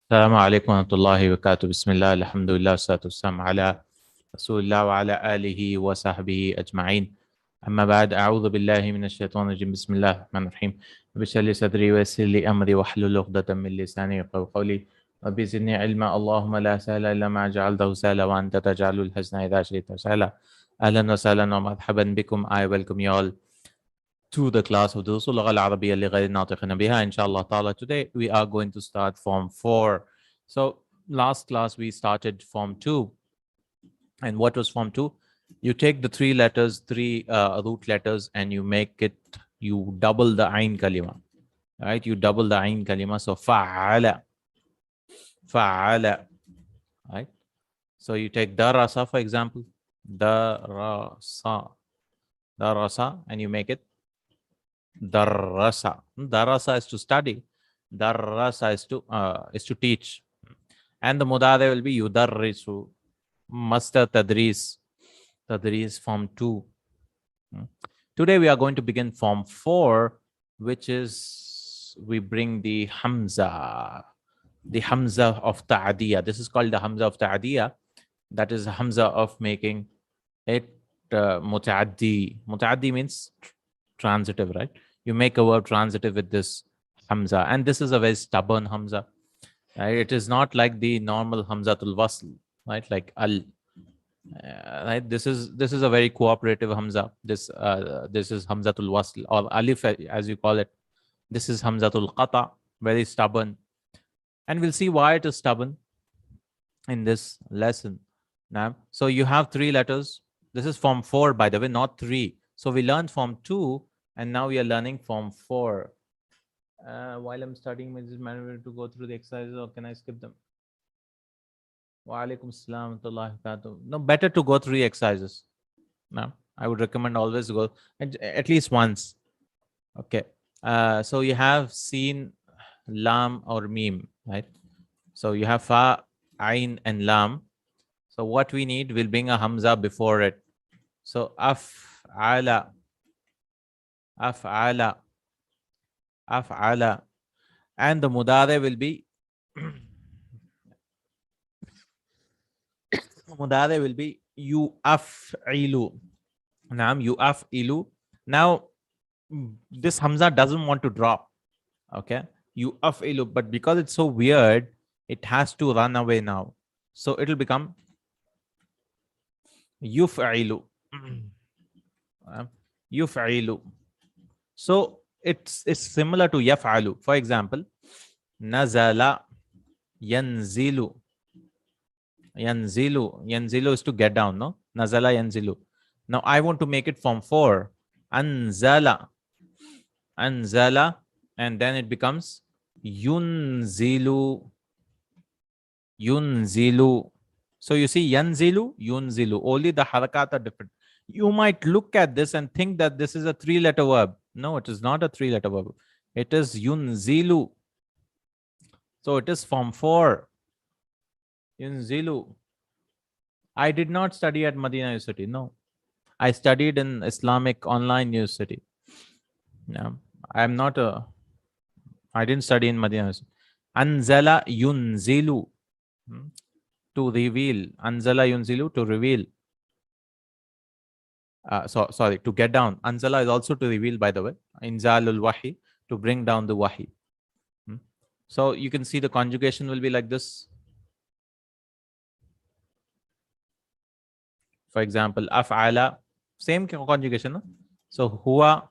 السلام عليكم ورحمة الله وبركاته. بسم الله الحمد لله والصلاة والسلام على رسول الله وعلى آله وصحبه أجمعين. أما بعد، أعوذ بالله من الشيطان الرجيم. بسم الله الرحمن الرحيم. رب اشرح لي صدري ويسر لي أمري واحلل عقدة من لساني يفقهوا قولي. رب زدني علما. اللهم لا سهل إلا ما جعلته سهلا وأنت تجعل الحزن إذا شئت سهلا. أهلا وسهلا ومرحبا بكم. I welcome you all to the class of دروس اللغة العربية لغير ناطقين بها إن شاء الله تعالى. Today we are going to start form 4. So last class we started form 2. And what was form 2? You take the three root letters and you double the ain kalima. Right? You double the ain kalima. So fa'ala. Right? So you take darasa, for example. Darasa, and you make it darasa. Darasa is to study. Darasa is to teach. And the mudare will be yudarrisu. Master tadris. Tadris form 2. Today we are going to begin form 4, which is we bring the hamza. The hamza of ta'adiyya. This is called the hamza of ta'adiyya. That is hamza of making it muta'addi. Muta'addi means transitive, right? You make a verb transitive with this hamza, and this is a very stubborn hamza. Right? It is not like the normal hamzatul wasl, right? Like al. Right? This is a very cooperative hamza. This is hamzatul wasl, or alif as you call it. This is hamzatul qata, very stubborn, and we'll see why it is stubborn in this lesson. Now, so you have three letters. This is form 4, by the way, not 3. So we learned form 2, and now we are learning form 4. While I'm studying, is it mandatory to go through the exercises, or can I skip them? Wa alaikum salam wa rahmatullahi. No, better to go through the exercises. No, I would recommend always go at least once. Okay. So you have seen lam or mim, right? So you have fa, ain, and lam. So what we need, we'll bring a hamza before it. So af'ala, and the mudare will be yu'af'ilu. Naam, yu'af'ilu. Now this hamza doesn't want to drop. Okay, yu'af'ilu, but because it's so weird, it has to run away now. So it'll become yuf'ilu. Yuf'ilu. So it's similar to yaf'alu. For example, nazala, yanzilu. Yanzilu is to get down, no? Nazala, yanzilu. Now I want to make it form 4. Anzala, and then it becomes yunzilu. So you see, yanzilu, yunzilu. Only the harakat are different. You might look at this and think that this is a 3-letter verb. No, it is not a 3-letter verb. It is yunzilu. So it is form 4. Yunzilu. I did not study at Madina University. No, I studied in Islamic Online University. No, I didn't study in Madina University. Anzala yunzilu. To reveal. Anzala yunzilu, to reveal. Sorry, to get down. Anzala is also to reveal, by the way. Inzalul wahi, to bring down the wahi. So you can see the conjugation will be like this. For example, af'ala, same conjugation. No? So huwa,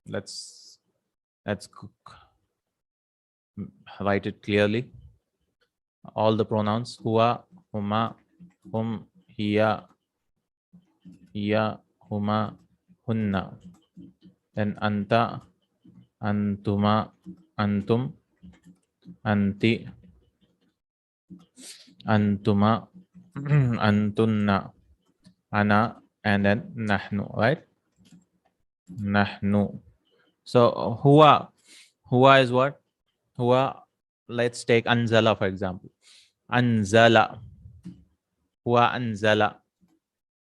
let's write it clearly. All the pronouns: huwa, huma, hum, hiya, huma, hunna. Then anta, antuma, antum, anti, antuma, antunna, ana, and then nahnu, right? Nahnu. So huwa is what? Huwa, let's take anzala, for example. Anzala. Huwa anzala.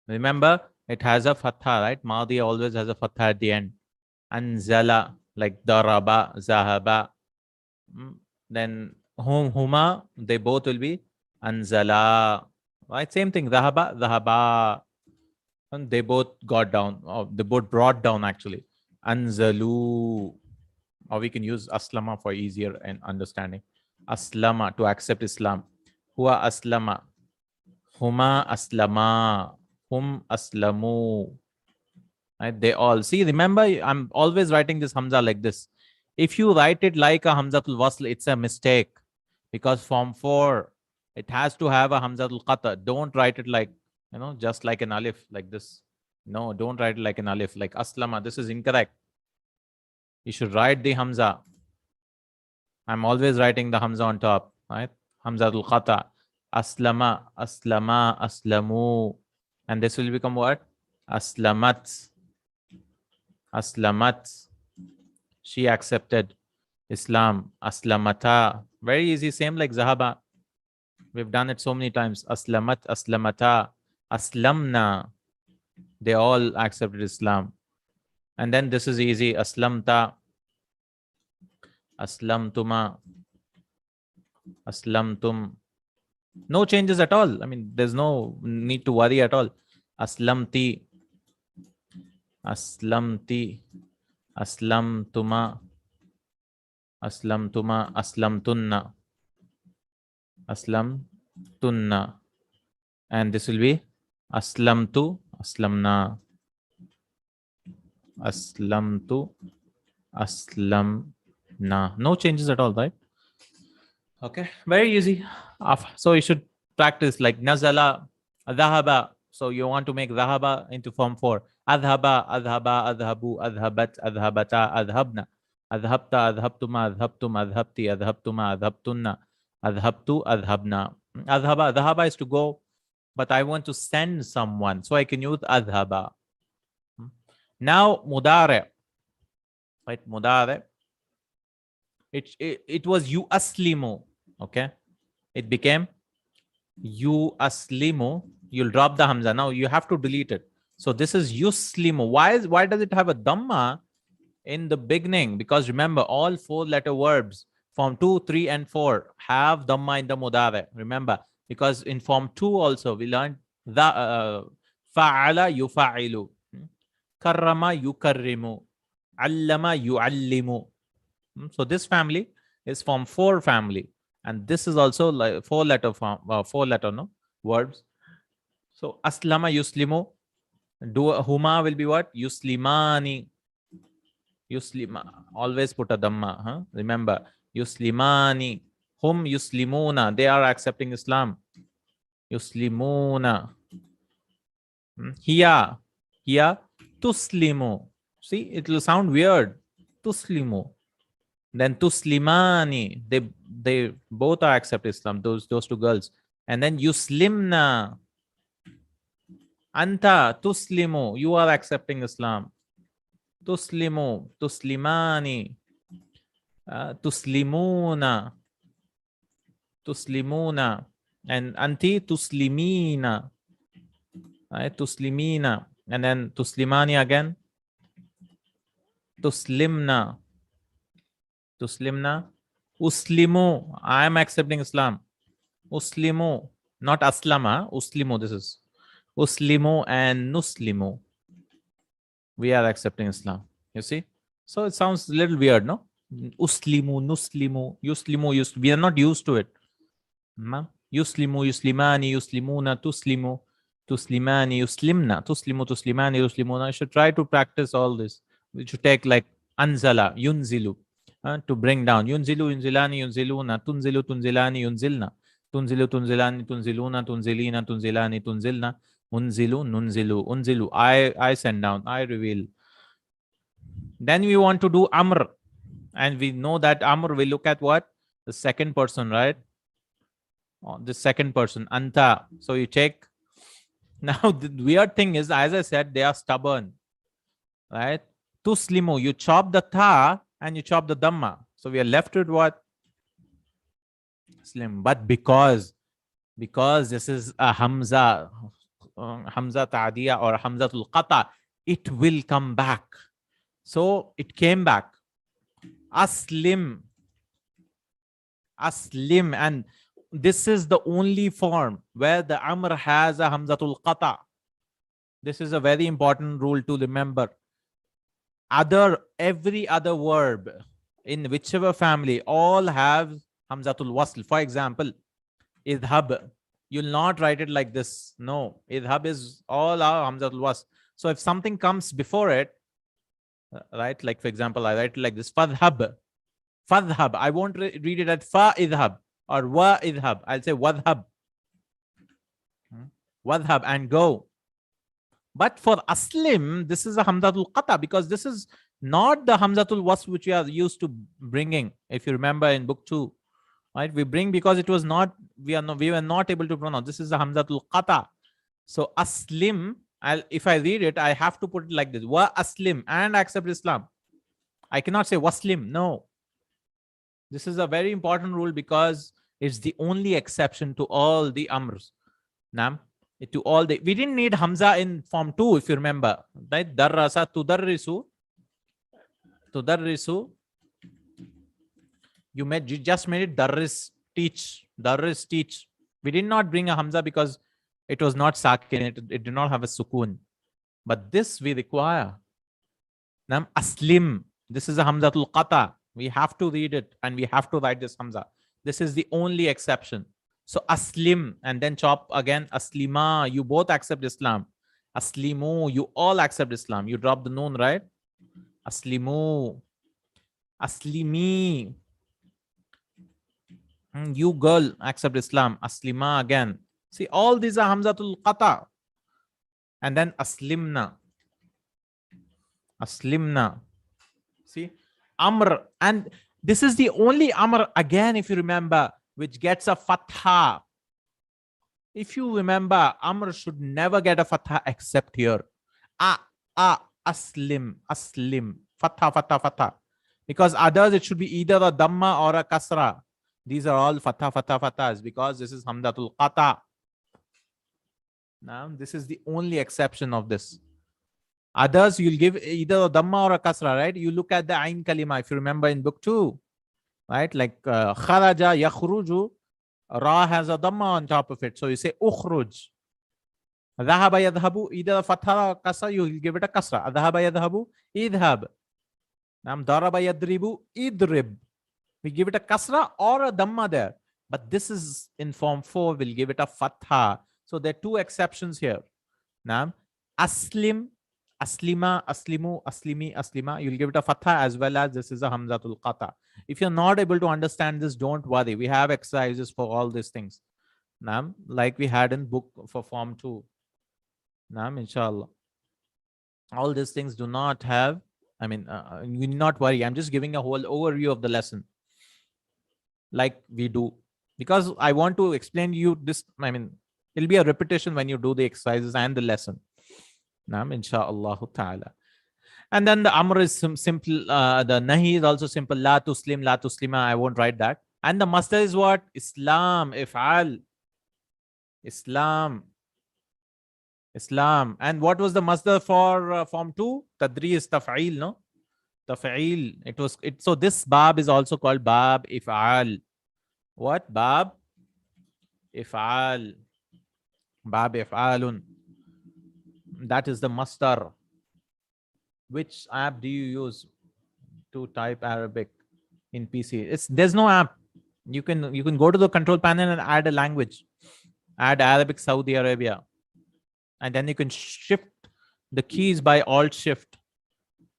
Remember, it has a fatha, right? Madi always has a fatha at the end. Anzala, like daraba, zahaba. Then huma, they both will be anzala. Right? Same thing. Dhahaba, dhahaba. And they both got down. They both brought down actually. Anzalu. Or we can use aslama for easier and understanding. Aslama, to accept Islam. Huwa aslama. Huma aslama. Hum aslamu. Right? They all. See, remember, I'm always writing this Hamza like this. If you write it like a Hamzatul Wasl, it's a mistake. Because form 4, it has to have a Hamzatul Qata. Don't write it like, just like an alif, like this. No, don't write it like an alif, like aslama. This is incorrect. You should write the Hamza. I'm always writing the Hamza on top, right? Hamzatul Qata. Aslama, aslama, aslamu. And this will become what? Aslamat. Aslamat. She accepted Islam. Aslamata. Very easy, same like Zahaba. We've done it so many times. Aslamat, aslamata, aslamna. They all accepted Islam. And then this is easy. Aslamta, aslamtuma, aslamtum. No changes at all. I mean, there's no need to worry at all. Aslamti, aslamti, aslamtuma, aslamtuma, aslamtunna, aslamtunna. And this will be aslamtu, aslamna, aslamtu, aslamna. No changes at all, right? Okay, very easy. So you should practice like nazala, dhahaba. So you want to make dhahaba into form 4. Adhaba, adhaba, adhabu, adhabat, adhabata, adhabna. Adhabta, adhabtuma, adhabtum, adhabti, adhabtuma, adhabtunna, adhabtu, adhabna. Adhaba, dhahaba is to go, but I want to send someone. So I can use adhaba. Now, mudare. Right, mudare. It was you aslimu. Okay. It became you aslimu. You'll drop the hamza. Now you have to delete it. So this is yuslimu. Why does it have a dhamma in the beginning? Because remember, all 4-letter verbs, form 2, 3, and 4 have dhamma in the mudare. Remember, because in form 2 also we learned the fa'ala yufa'ilu, karrama yukarrimu, allama yu'allimu. So this family is form 4 family, and this is also like 4-letter form, 4-letter verbs. So aslama yuslimu, huma will be what? Yuslimani. Yuslima. Always put a dhamma. Huh? Remember, yuslimani. Hum yuslimuna. They are accepting Islam. Yuslimuna. Hiya. Hiya tuslimu. See, it will sound weird. Tuslimu. Then tuslimani. They both are accept Islam. Those 2 girls. And then yuslimna. Anta tuslimu. You are accepting Islam. Tuslimu, tuslimani, tuslimuna, tuslimuna, and anti tuslimina, right? Tuslimina, and then tuslimani again, tuslimna, tuslimna, uslimu. I am accepting Islam. Uslimu, not aslama. Uslimu. This is uslimu and nuslimu. We are accepting Islam. You see? So it sounds a little weird, no? Uslimu, nuslimu, yuslimu, we are not used to it. Yuslimu, yuslimani, yuslimuna, tuslimu, tuslimani, yuslimna, tuslimu, tuslimani, yuslimuna. You should try to practice all this. We should take like anzala, yunzilu, to bring down. Yunzilu, yunzilani, yunziluna, tunzilu, tunzilani, yunzilna, tunzilu, tunzilani, tunziluna, tunzilina, tunzilani, tunzilna. Unzilu, nunzilu, unzilu. I send down, I reveal. Then we want to do amr. And we know that amr, we look at what? The second person, right? The second person, anta. So you check. Now the weird thing is, as I said, they are stubborn. Right? Tuslimu, you chop the tha and you chop the dhamma. So we are left with what? Slim. But because this is a hamza, Hamza Ta'diya or Hamzatul Qata, it will come back. So it came back. Aslim. Aslim. And this is the only form where the amr has a hamzatul qata. This is a very important rule to remember. Every other verb in whichever family all have hamzatul wasl. For example, idhab, you'll not write it like this. No, idhab is all our hamzatul wasl. So if something comes before it, right, like for example, I write it like this, fadhab. Fadhab. I won't read it at fa idhab or wa idhab. I'll say wadhab. Wadhab, and go. But for aslim, this is a hamzatul qata, because this is not the hamzatul wasl which we are used to bringing. If you remember in book 2, right, we bring because it was not, we were not able to pronounce. This is the hamzatul qata. So aslim, if I read it, I have to put it like this: wa aslim, and accept Islam. I cannot say waslim. No. This is a very important rule because it's the only exception to all the amrs. Nam, to all the, we didn't need hamza in form 2, if you remember, right? Darrasa, tudarrisu, tudarrisu. You just made it darris, teach, darris, teach. We did not bring a hamza because it was not sakin, it did not have a sukun. But this we require. Nam, aslim, this is a hamzatul qata. We have to read it and we have to write this hamza. This is the only exception. So aslim, and then chop again, aslima, you both accept Islam. Aslimu, you all accept Islam. You drop the noon, right? Aslimu. Aslimi, you girl accept Islam. Aslima again. See, all these are hamzatul qata. And then aslimna. Aslimna. See, amr. And this is the only amr, again, if you remember, which gets a fatha. If you remember, amr should never get a fatha except here. Aslim, aslim. Fatha, fatha, fatha. Because others, it should be either a dhamma or a kasra. These are all fatha, fatha, fathas, because this is hamzatul qata. Now, this is the only exception of this. Others, you'll give either a dhamma or a kasra, right? You look at the ain kalima, if you remember in book 2, right? Like kharaja, yakhruju, ra has a dhamma on top of it. So you say ukhruj. Dhahaba yadhabu, either a fatha or kasra, you give it a kasra. Dhahaba yadhabu, idhab. Nam daraba yadribu, idrib. We give it a kasra or a dhamma there. But this is in form 4, we'll give it a fatha. So there are two exceptions here. Now, aslim, aslima, aslimu, aslimi, aslima. You'll give it a fatha as well as this is a hamzatul qata. If you're not able to understand this, don't worry. We have exercises for all these things. Now, like we had in book for form 2. Now, inshallah. All these things do not have, I mean, you need not worry. I'm just giving a whole overview of the lesson. Like we do. Because I want to explain to you this, I mean, it'll be a repetition when you do the exercises and the lesson. Naam, insha'Allah ta'ala. And then the amr is simple. The nahi is also simple. La tuslim, la tuslima. I won't write that. And the masdar is what? Islam, if'al. Islam. Islam. And what was the masdar for form 2? Tadris, taf'il, no? Taf'il. So this bab is also called bab if'al. What? Bab if'al. Bab if'alun. That is the masdar. Which app do you use to type Arabic in PC? There's no app. You can go to the control panel and add a language. Add Arabic Saudi Arabia. And then you can shift the keys by Alt Shift.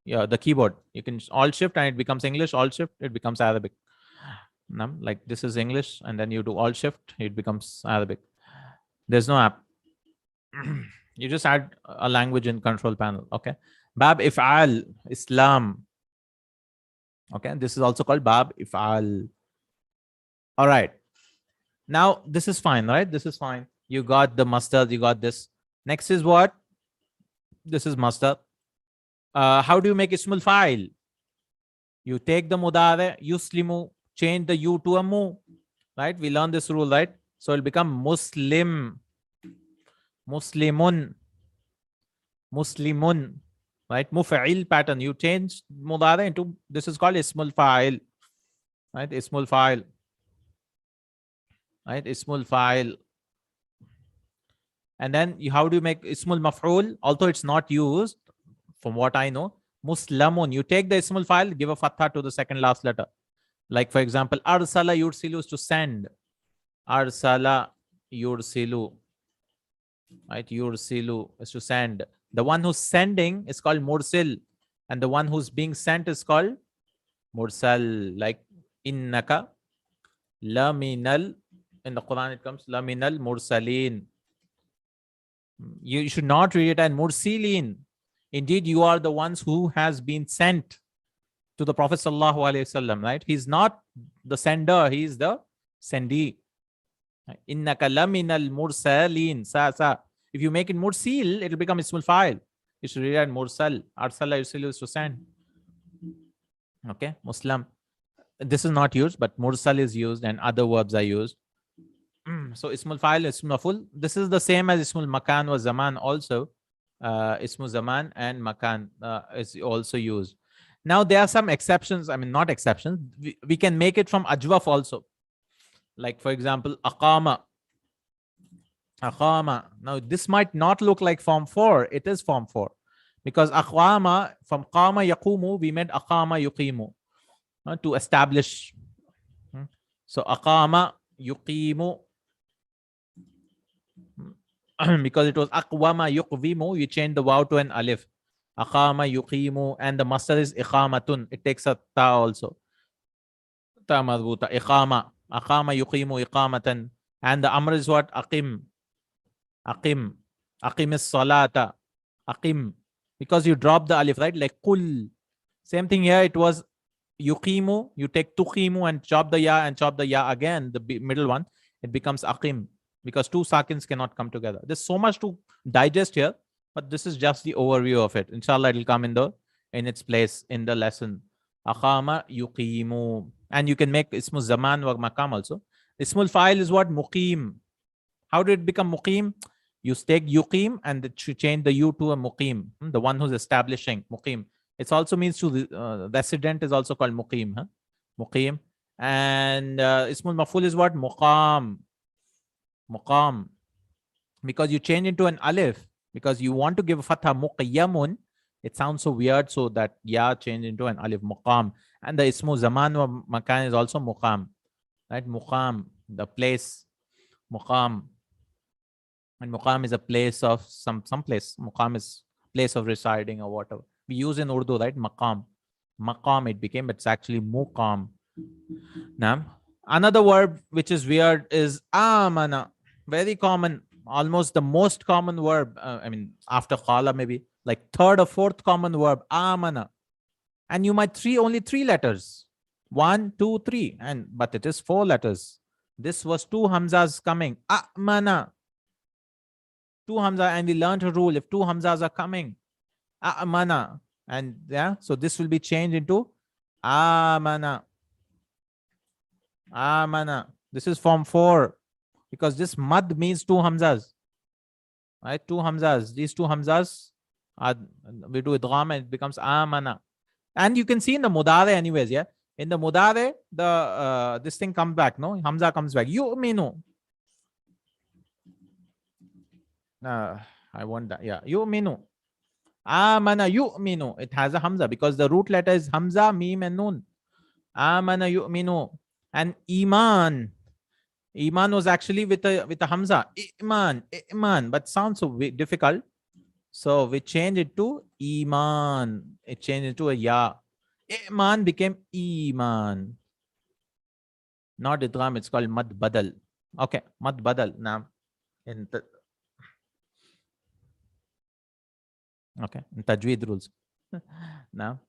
Yeah, the keyboard. You can Alt Shift and it becomes English. Alt Shift, it becomes Arabic. Like this is English, and then you do Alt Shift, it becomes Arabic. There's no app. You just add a language in control panel. Okay. Bab if'al, Islam. Okay. This is also called bab if'al. All right. Now this is fine, right? This is fine. You got the masdar, you got this. Next is what? This is masdar. How do you make ismul fa'il? You take the mudare, yuslimu, change the you to a mu. Right? We learned this rule, right? So it'll become muslim. Muslimun. Muslimun. Right? Mufa'il pattern. You change mudare into, this is called ismul fa'il. Right? Ismul fa'il. right? Ismul fa'il. And then how do you make ismul maf'ul? Although it's not used, from what I know, muslamun. You take the ismul fa'il, give a fatha to the second last letter. Like, for example, arsala yursilu is to send. Arsala yursilu, right? Yursilu is to send. The one who's sending is called mursil, and the one who's being sent is called mursal. Like innaka laminal, in the Quran it comes laminal mursalin. You should not read it as mursilin. Indeed, you are the ones who has been sent to the Prophet sallallahu alaihi wasallam, right? He's not the sender, he is the sendee. Innaka laminal mursalin. Sa. If you make it mursil, it will become ismul fa'il. You should read it mursal. Arsala yursilu is to send. Okay, Muslim. This is not used, but mursal is used and other verbs are used. So ismul fa'il, ismul maf'ul. This is the same as ismul makan wa zaman also. Ismul zaman and makan is also used. Now there are some exceptions. I mean, not exceptions. We can make it from ajwaf also. Like, for example, aqama. Aqama. Now this might not look like form 4. It is form 4. Because aqama, from qama yaqumu, we made aqama yuqimu. To establish. So aqama yuqimu. Because it was aqwama yuqvimu, you change the waw to an alif. Aqama yuqimu, and the masdar is iqamatun. It takes a ta also. Ta madbuta. Iqama. Aqama yuqimu iqamatan. And the amr is what? Aqim. Aqim. Aqim is salata. Aqim. Because you drop the alif, right? Like kul. Same thing here. It was yuqimu. You take tuqimu and chop the ya and chop the ya again, the middle one. It becomes aqim. Because two sakins cannot come together. There's so much to digest here, but this is just the overview of it. Inshallah, it will come in its place in the lesson. Aqama yuqimu. And you can make ismul zaman wa makam also. Ismul fa'il is what? Muqim. How did it become muqim? You take yuqim and change the you to a muqim. The one who's establishing, muqim. It also means to the resident is also called muqim. Huh? Muqim. And ismul maf'ul is what? Muqam. Muqam. Because you change into an alif, because you want to give a fatha muqayyamun, it sounds so weird, so that ya change into an alif, muqam. And the ismu zaman wa makan is also muqam, right? Muqam, the place, muqam. And muqam is a place of some place. Muqam is place of residing or whatever. We use in Urdu, right? Maqam. Maqam it became, but it's actually muqam. Now, another verb which is weird is amana. Very common, almost the most common verb. I mean, after qala, maybe like third or fourth common verb, amana. And you might only three letters. 1, 2, 3. But it is 4 letters. This was 2 hamzas coming. Amana. 2 hamza, and we learned a rule. If 2 hamzas are coming, amana. And yeah, so this will be changed into amana. Amana. This is form 4. Because this mad means 2 hamzas. Right? 2 hamzas. These 2 hamzas are, we do idgham and it becomes amana. And you can see in the mudare anyways, yeah. In the mudare, the this thing comes back, no? Hamza comes back. Yu'minu. I want that. Yeah. Yu'minu. Amana yu'minu. It has a hamza because the root letter is hamza, mim, and nun. Amana yu'minu. And iman. Iman was actually with a hamza. Iman. But sounds so difficult. So we change it to iman. It changed into a ya. Iman became iman. Not idgham, it's called mad badal. Okay, mad badal. Now, in tajweed rules. Now,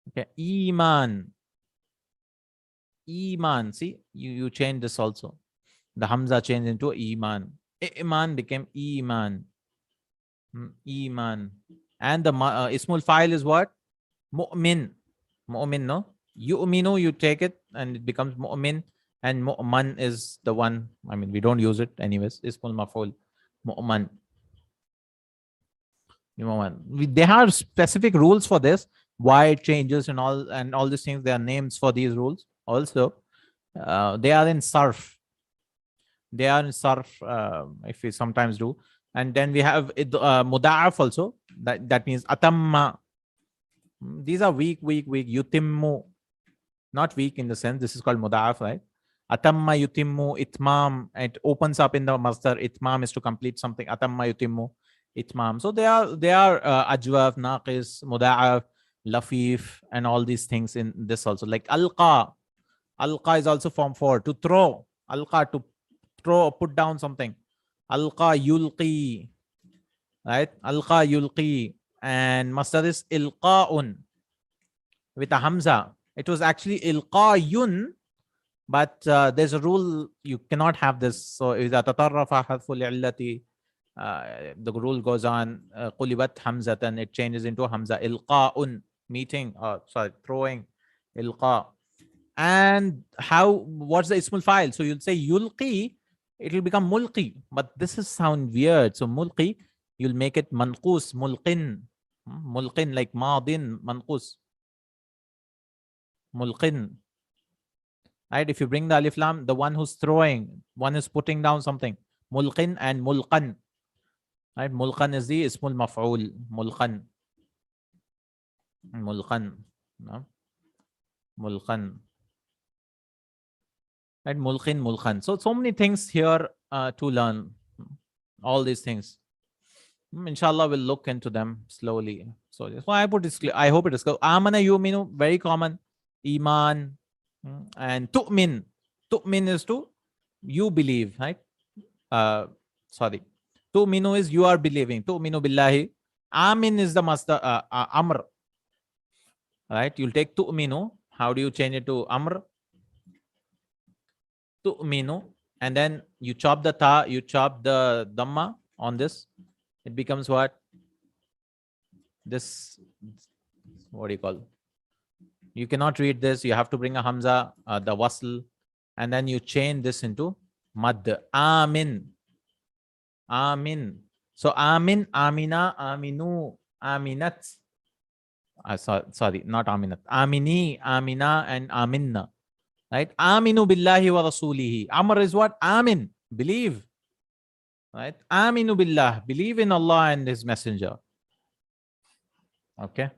okay, iman. Iman. See, you change this also. The hamza changed into iman. Iman became iman. Iman. And the ismul fa'il is what? Mu'min. Mu'min, no? Yu'minu, you take it and it becomes mu'min. And mu'man is the one. I mean, we don't use it anyways. Ismul maf'ul. Mu'man. They have specific rules for this, why it changes and all these things. There are names for these rules also. They are in sarf. They are in sarf, if we sometimes do. And then we have muda'af also. That means atamma. These are weak. Yutimmu. Not weak in the sense. This is called muda'af, right? Atamma yutimmu, itmam. It opens up in the masdar. Itmam is to complete something. Atamma yutimmu, itmam. So they are ajwaf, naqis, muda'af, lafif, and all these things in this also. Like alqa. Alqa is also form 4. To throw. Alqa, to throw or put down something. Alqa yulqi. Right? Alqa yulqi. And masdar is ilqa'un with a hamza. It was actually ilqa'yun, but there's a rule you cannot have this. So إذا تطرف حذف العلة, the rule goes on, قلبت hamzatan, it changes into hamza. Ilqa'un, meeting, throwing, ilqa. And what's the ismul file? So you'll say yulqi, it will become mulqi, but this is sound weird. So mulqi, you'll make it manqus, mulqin. Mulqin, like madin, manqus. Mulqin. Right? If you bring the alif lam, the one who's throwing, one is putting down something. Mulqin and mulqan. Right? Mulqan is the ismul maf'ul. Mulqan. Mulqan. No? Mulqan. Right? Mulqin, mulqan. So many things here to learn. All these things. Inshallah, we'll look into them slowly. So I put this clear. I hope it is clear. Amana yuminu, very common. Iman. And tu'min. Tu'min is to you believe, right? Tu'minu is you are believing. Tu'minu billahi. Amin is the master amr. Right? You'll take tu'minu. How do you change it to amr? Tu'minu. And then you chop the ta, you chop the dhamma on this. It becomes what? This, what do you call? You cannot read this. You have to bring a hamza, the wasl, and then you chain this into mad. Amin. Amin. So amin, amina, aminu, aminat. Sorry, not aminat. Amini, amina, and aminna. Right? Aminu billahi wa rasulihi. Amr is what? Amin. Believe. Right? Aminu billah. Believe in Allah and His Messenger. Okay.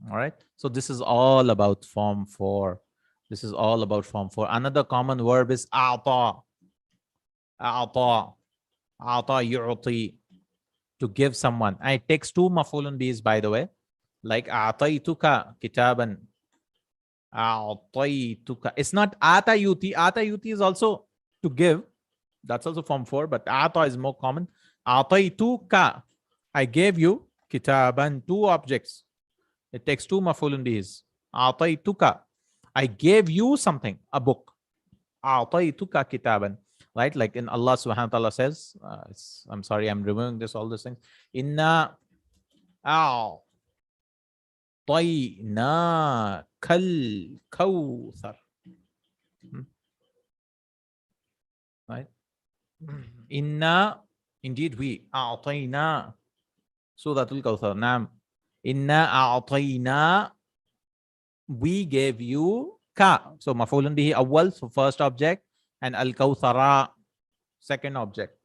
All right. So this is all about form 4. This is all about form 4. Another common verb is a'ta. A'ta. A'ta yu'ti. To give someone. And it takes 2 maf'ulun bihis, by the way. Like a'taytuka kitaban. A'taytuka. It's not ata yuti. Ata yuti is also to give. That's also form 4, but ata is more common. A'taytuka. I gave you kitaban, 2 objects. It takes 2 maf'ulun bihis. A'taytuka. I gave you something, a book. A'taytuka kitaban. Right? Like in Allah subhanahu wa ta'ala says, I'm sorry, I'm removing this, all these things. Inna a'tayna kal kawthar. Right? Inna, indeed we, a'tayna. Suratul Kawthar. Naam. Inna a'tayna, we gave you ka. So maf'ulun bihi awwal, so first object, and al-kawthara, second object.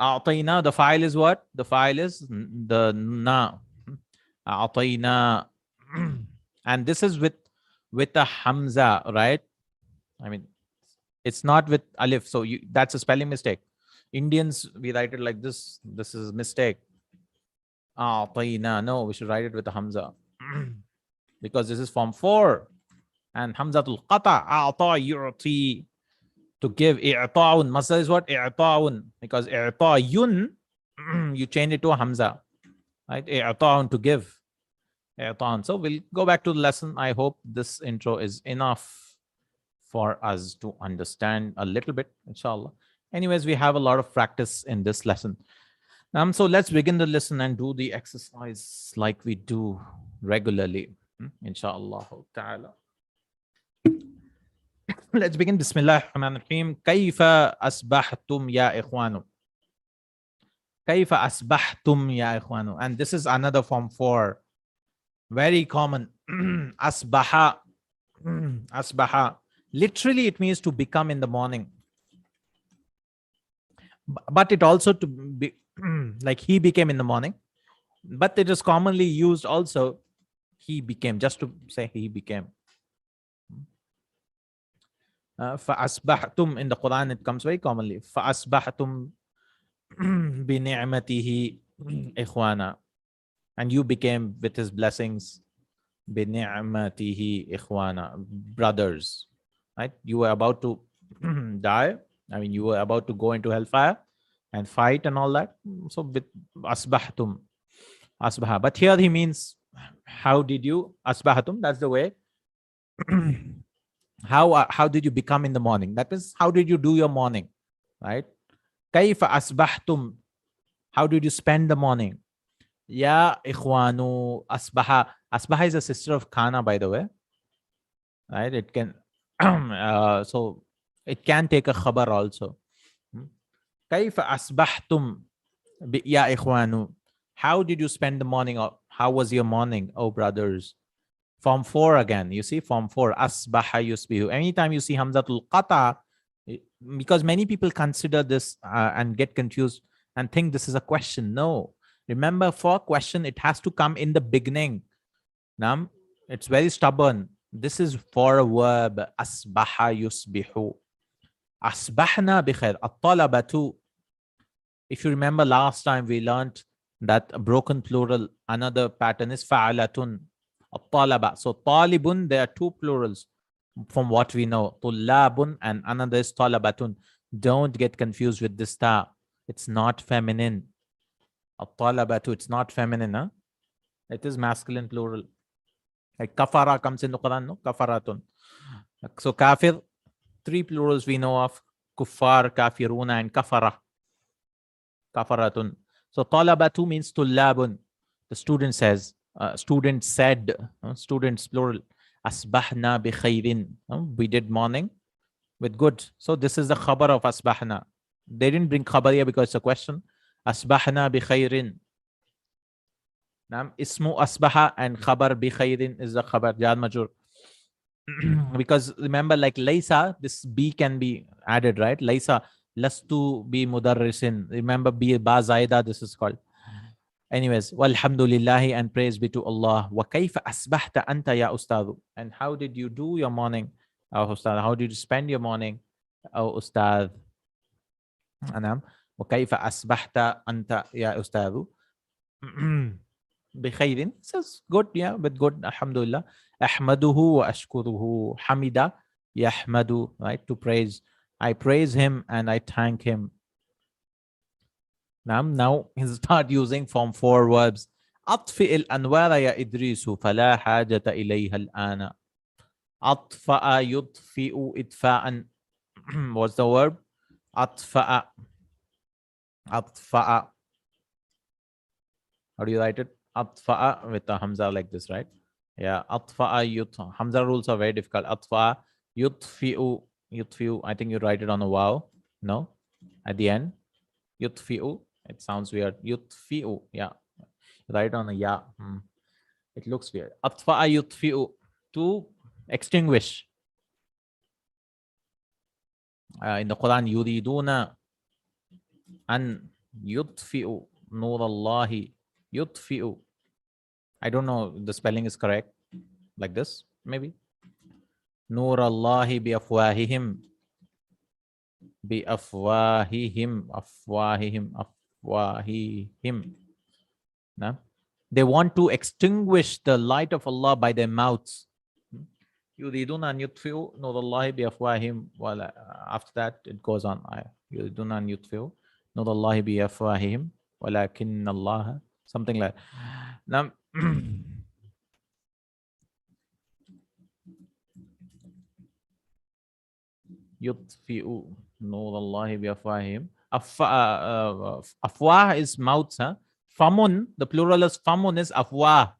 A'tayna, the file is what? The file is the na. A'tayna. And this is with a hamza, right? I mean, it's not with alif, so that's a spelling mistake. Indians, we write it like this. This is a mistake. No, we should write it with a hamza. Because this is form 4. And hamzatul qata, a'ta yu'ti, to give. I'ta'un, masdar is what? I'ta'un. Because i'ta'yun, you change it to a hamza. Right? I'ta'un, to give. I'ta'un. So we'll go back to the lesson. I hope this intro is enough for us to understand a little bit, inshallah. Anyways, we have a lot of practice in this lesson. So let's begin the lesson and do the exercise like we do regularly, inshallah ta'ala. Let's begin. Bismillah ar-Rahman ar-Rahim. Kayfa asbahtum ya ikhwanu. Kayfa asbahtum ya ikhwanu. And this is another form 4 Very common. Asbaha. Asbaha. Literally, it means to become in the morning. But it also to be like he became in the morning. But it is commonly used also. He became, just to say he became. فَأَصْبَحْتُمْ in the Quran, it comes very commonly. فَأَصْبَحْتُمْ بِنِعْمَتِهِ إِخْوَانًا. And you became with his blessings بِنِعْمَتِهِ إِخْوَانًا, brothers. Right? You were about to die. I mean, you were about to go into hellfire and fight and all that. So with asbahtum, asbaha. But here he means, how did you asbahatum? That's the way. How did you become in the morning? That means, how did you do your morning? Right? Kaifa asbahtum? How did you spend the morning? Ya ikhwanu asbaha. Asbaha is a sister of kana, by the way. Right? It can so it can take a khabar also. Kaifa asbahtum ya ikhwanu. How did you spend the morning? Or how was your morning, oh brothers? Form 4 again. You see, form 4. Asbaha yusbihu. Anytime you see hamzatul qata, because many people consider this and get confused and think this is a question. No. Remember, for a question, it has to come in the beginning. Nam, it's very stubborn. This is for a verb. Asbaha yusbihu. Asbahna bi khair. At-talabatu. If you remember last time, we learned that a broken plural, another pattern is fa'alatun. At-talaba. So talibun, there are two plurals from what we know. Tullabun and another is talabatun. Don't get confused with this ta. It's not feminine. At-talabatu, it's not feminine. Huh? It is masculine plural. Like kafara comes in the Quran, no? Kafaratun. So kafir, three plurals we know of. Kuffar, kafiruna, and kafara. Kafaratun. So talabatu means tullabun. The student says, student said, students plural. Asbahna bi khairin. We did morning with good. So this is the khabar of asbahna. They didn't bring khabar here because it's a question. Asbahna bi khairin. Ismu asbaha and khabar bi khairin is the khabar jar majur. Because remember, like laysa, this b can be added, right? Laysa lastu bi mudarrisin. Remember, bi ba zaida, this is called. Anyways, walhamdulillahi, and praise be to Allah. Wa kayfa asbahta anta ya ustadu. And how did you do your morning, oh ustad? How did you spend your morning, oh ustad? Anam. Wa kayfa asbahta anta ya ustadu. بخير. Says good, yeah, but good. Alhamdulillah. Ahmaduhu wa ashkuruhu. Hamida yahmadu, right? To praise. I praise him and I thank him. Now he start using form 4 verbs. أطفئ الأنوار يا إدريس فلا حاجة إليها الآن. أطفأ يطفئ إطفاء. What's the verb? أطفأ. أطفأ. How do you write it? Atfa'a with a hamza like this, right? Yeah, atfa'a yut. Hamza rules are very difficult. Atfa'a yutfi'u. Yutfi'u. I think you write it on a wow. No? At the end. Yutfi'u. It sounds weird. Yutfi'u. Yeah. Write on a ya. It looks weird. Atfa'a yutfi'u. To extinguish. In the Quran, yuriduna an yutfi'u nur Allahi. Yutfi'u. I don't know if the spelling is correct. Like this, maybe. Nur Allahi bi afwahihim. Bi afwahihim. Afwahihim. Afwahihim. No? They want to extinguish the light of Allah by their mouths. Yuriduna an yutfi'u nur Allahi bi afwahihim. Well, after that, it goes on. Yuriduna an yutfi'u nur Allahi bi afwahihim. Walakin Allah. Something like now. Yutfi'u nur Allahi bi afwahihim. Afwah is mouths. Famun, the plural is famun is afwah.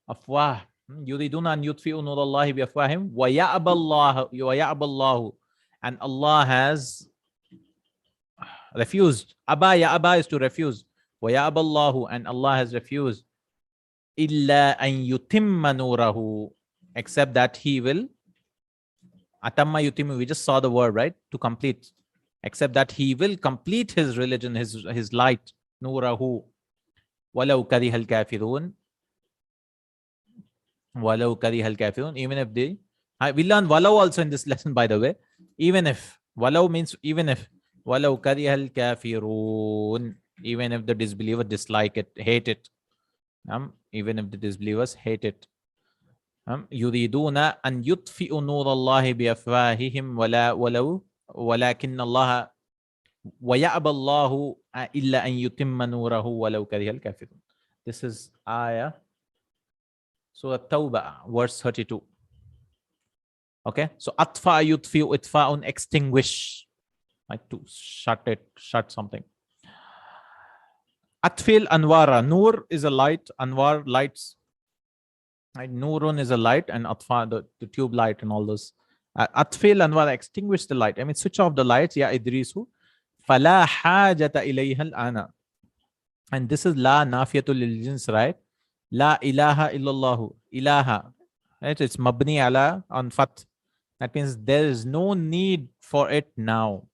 Afwah. Yuriduna an yutfi'u nur Allahi bi afwahihim. Wa ya'ballahu. And Allah has refused. Aba, ya aba is to refuse. وَيَأْبَى اللَّهُ, and Allah has refused. illa an yutimma nurahu, except that he will. Atamma yutimmu, we just saw the word, right? To complete. Except that he will complete his religion, his light. Nurahu. Walau karihal kafirun. Walau karihal kafirun. Even if they. We learn walau also in this lesson, by the way. Even if. Walau means even if. Walau karihal kafirun. Even if the disbeliever dislike it, hate it. Even if the disbelievers hate it. يريدون أن يطفئوا نور الله بأفواههم ولكن الله ويأبى الله إلا أن يتم نوره ولو كره الكافرون. This is ayah Surah Tawbah, verse 32. Okay, so atfa yutfi'u itfa'un, extinguish, like to shut something. Atfil anwara, nur is a light, anwar lights. Right? Nurun is a light, and atfa the tube light and all those. Atfil anwar, extinguish the light. I mean, switch off the lights. Ya idrisu, fala hajata ilayha al-ana. And this is la nafiyatul lil jins, right? La ilaha illallahu, ilaha. Right? It's mabni ala on fat. That means there is no need for it now.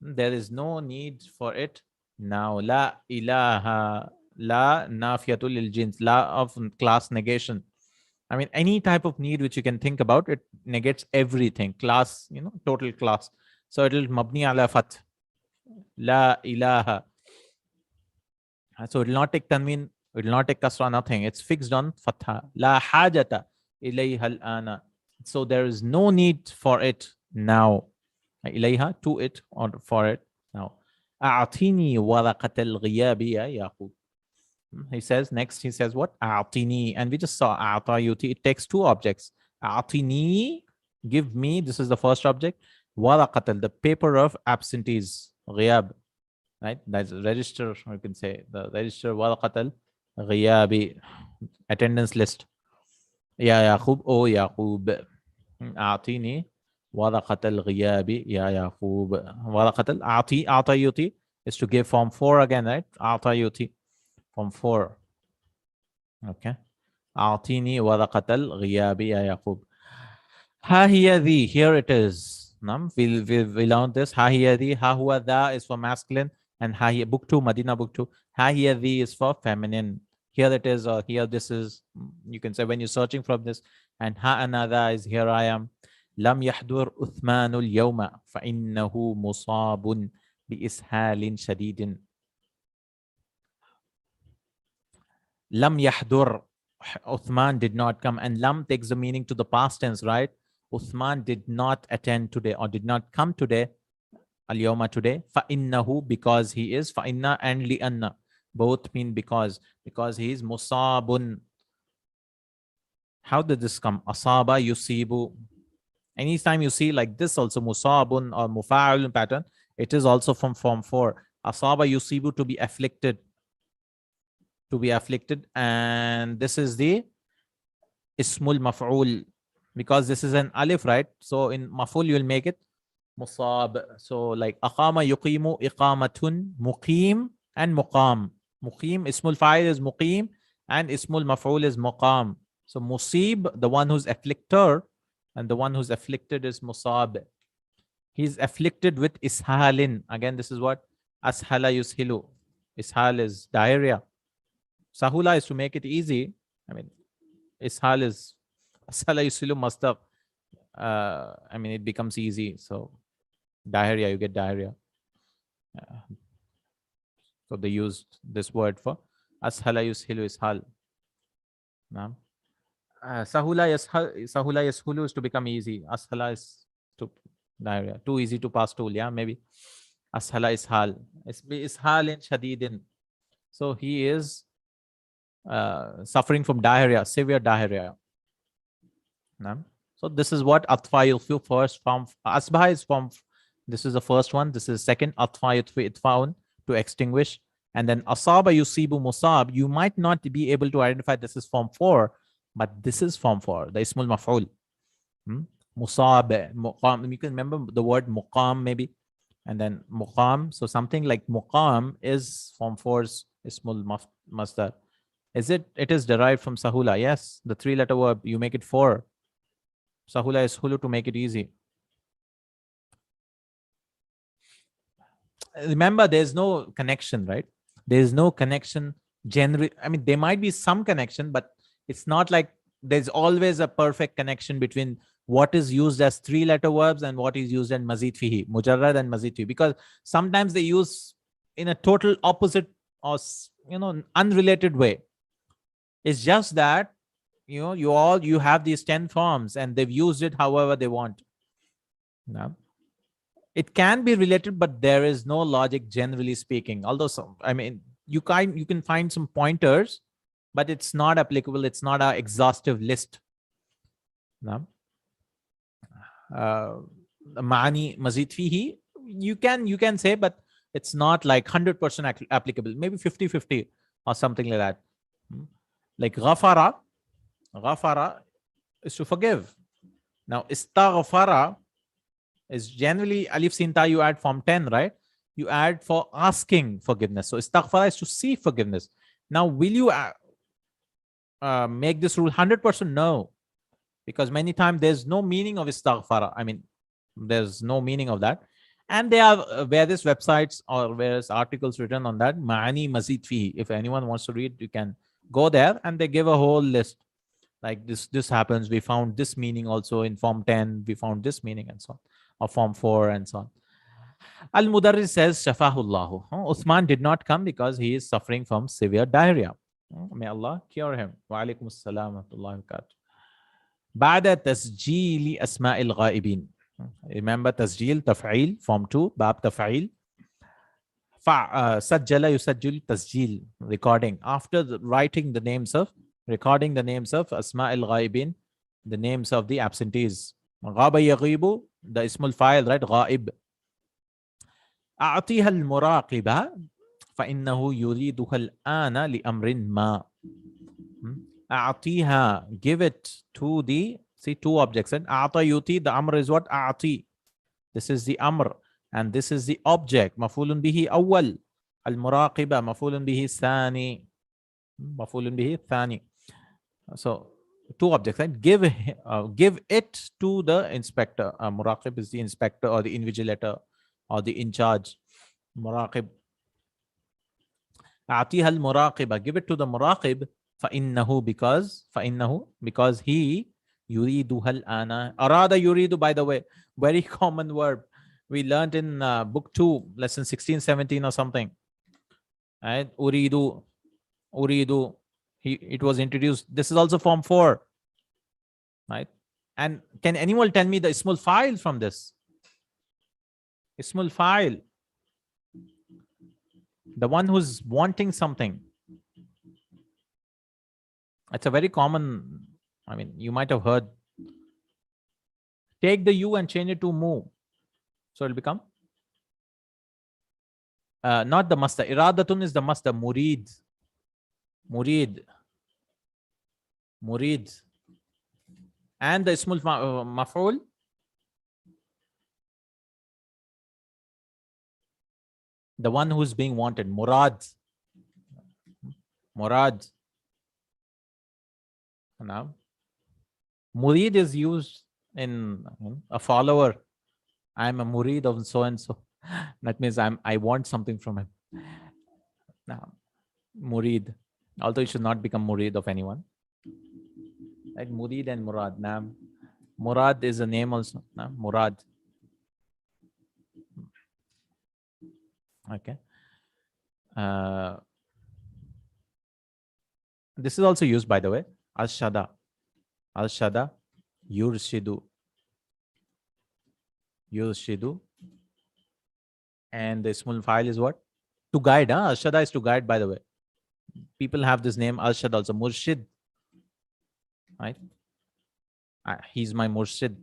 There is no need for it now. La ilaha, la nafiyatul lil jins, la of class negation. I mean, any type of need which you can think about, it negates everything. Class, total class. So it will mabni ala fat. La ilaha. So it will not take tanween, it will not take kasra, nothing. It's fixed on fatha. La hajata ilayha al-ana. So there is no need for it now. Ilayha, to it, or for it now. A'atini waraqat al-ghiyabi ya Yaqub. He says, next he says what? A'atini. And we just saw a'atayuti. It takes two objects. A'atini, give me. This is the first object. Waraqat, the paper of absentees. Ghiyab. Right? That's a register, you can say. The register waraqat al-ghiyabi. Attendance list. Ya Yaqub, oh Yaqub. A'atini waraqat al-ghiyabi ya Yaqub. Waraqat a'atayuti is to give form 4 again, right? A'atayuti. From 4. Okay. A'tini waraqat al-ghiyabi ya Yaqub. Ha hiya dhi. Here it is. We learned this. Ha hiya dhi. Ha huwa dha is for masculine. And ha hiya, book 2, Madina book 2. Ha hiya dhi is for feminine. Here it is, or here this is. You can say when you're searching from this. And ha ana dha is here I am. Lam yahdur Uthmanu al-yawma fa innahu musabun bi ishalin shadidin. Lam yahdur, Uthman did not come, and lam takes the meaning to the past tense, right? Uthman did not attend today, or did not come today, al-yawma today, fa innahu, because he is, fa inna and li anna, both mean because he is musabun. How did this come? Asaba yusibu. Anytime you see like this also, musabun or mufa'alun pattern, it is also from form 4. Asaba yusibu, to be afflicted. To be afflicted, and this is the ismul maf'ul, because this is an alif, right? So in maf'ul you will make it musab. So like aqama yuqimu, iqamatun, muqim and muqam. Muqim, ismul fa'il is muqim, and ismul maf'ul is muqam. So musib, the one who's afflictor, and the one who's afflicted is musab. He's afflicted with ishalin. Again, this is what? Ashala yushilu. Ishal is diarrhea. Sahula is to make it easy. I mean, ishal is asala yusilu mustaf. I mean, it becomes easy. So diarrhea, you get diarrhea. So they used this word for ashala yushilu ishal. Sahula yashulu is to become easy. Ashala is to diarrhea. Too easy to pass tool, yeah, maybe. Ashala ishal. Ishalin shadidin. So he is suffering from diarrhea, severe diarrhea. So this is what atfa yutfi, first form. Asbah is form. This is the first one. This is second. Atfa yutfi itfaun, to extinguish. And then asaba yusibu musab. You might not be able to identify this is form 4, but this is form 4. The ismul maf'ul. Musab, muqam. You can remember the word muqam maybe, and then muqam. So something like muqam is form 4's ismul masdar. Is it? It is derived from sahula. Yes, the three-letter verb. You make it four. Sahula is hulu to make it easy. Remember, there's no connection, right? There's no connection. Generally, I mean, there might be some connection, but it's not like there's always a perfect connection between what is used as three-letter verbs and what is used in mazid fihi, mujarrad and mazid fihi, because sometimes they use in a total opposite or unrelated way. It's just that you have these 10 forms and they've used it however they want. No? It can be related, but there is no logic, generally speaking. Although you can find some pointers, but it's not applicable. It's not an exhaustive list. No? Ma'ani mazid fihi, you can say, but it's not like 100% applicable. Maybe 50-50 or something like that. Like ghafara is to forgive. Now istaghfara is generally alif sin ta, you add form 10, right? You add for asking forgiveness. So istaghfara is to seek forgiveness. Now will you make this rule 100%? No, because many times there's no meaning of istaghfara. I mean, there's no meaning of that. And there are various websites or various articles written on that. Ma'ani mazid fihi. If anyone wants to read, you can go there, and they give a whole list. Like this happens. We found this meaning also in form 10. We found this meaning and so on. Or form 4 and so on. Al-Mudarris says, Shafahullahu. Uthman did not come because he is suffering from severe diarrhea. May Allah cure him. Wa alaikum assalam wa rahmatullahi wa barakatuh. Ba'da tasjili asma'il ghaibin. Remember tasjil, taf'il, form 2, bab taf'il. Sajjala yusajjil tasjil, recording. After recording the names of asma'il ghaibin, the names of the absentees. Ghaba yaghibu, the ismul fa'il, right? Ghaib. A'tiha al-muraqiba فإنه يريدها الآن لأمر ما. A'tiha, give it to the, see, two objects. And a'ta yuti, the amr is what? A'ti. This is the amr. And this is the object. Mafulun bihi awwal. Al-muraqiba, mafulun bihi thani. Mafulun bihi thani. So, two objects, right? Give it to the inspector. Muraqib is the inspector or the invigilator or the in charge. Muraqib. A'tiha al-muraqiba, give it to the muraqib. فَإِنَّهُ, because he yuriduha al-ana. Arada yuridu, by the way, very common verb. We learned in book 2, lesson 16, 17 or something. Right? Uridu. It was introduced. This is also form 4. Right? And can anyone tell me the ismul fa'il from this? Ismul fa'il. The one who's wanting something. It's a very common, I mean, you might have heard. Take the you and change it to mu. So it'll become not the masdar. Iradatun is the masdar. Murid. And the ismul maf'ul, the one who's being wanted. Murad. Now, murid is used in a follower. I'm a murid of so and so. That means I want something from him. Now, murid. Although you should not become murid of anyone. Right? Murid and murad. Now, murad is a name also. Now, murad. Okay. This is also used, by the way. Al-Shada, Yurshidu. And the ismul fa'il is what? To guide. Al-Shada is to guide, by the way. People have this name, Al-Shad also. Murshid. Right? He's my Murshid.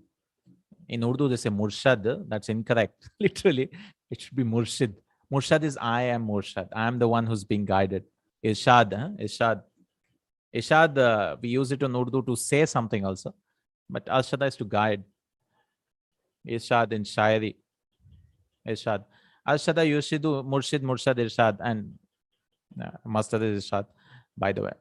In Urdu, they say Murshad. That's incorrect. Literally, it should be Murshid. Murshad is I am Murshad. I am the one who's being guided. Irshad. Irshad, we use it in Urdu to say something also. But Al-Shada is to guide. Irshad in Shairi. Irshad. Al-Shada, Yurshidu, Murshid, Murshad, Irshad. And Masdar is Irshad, by the way.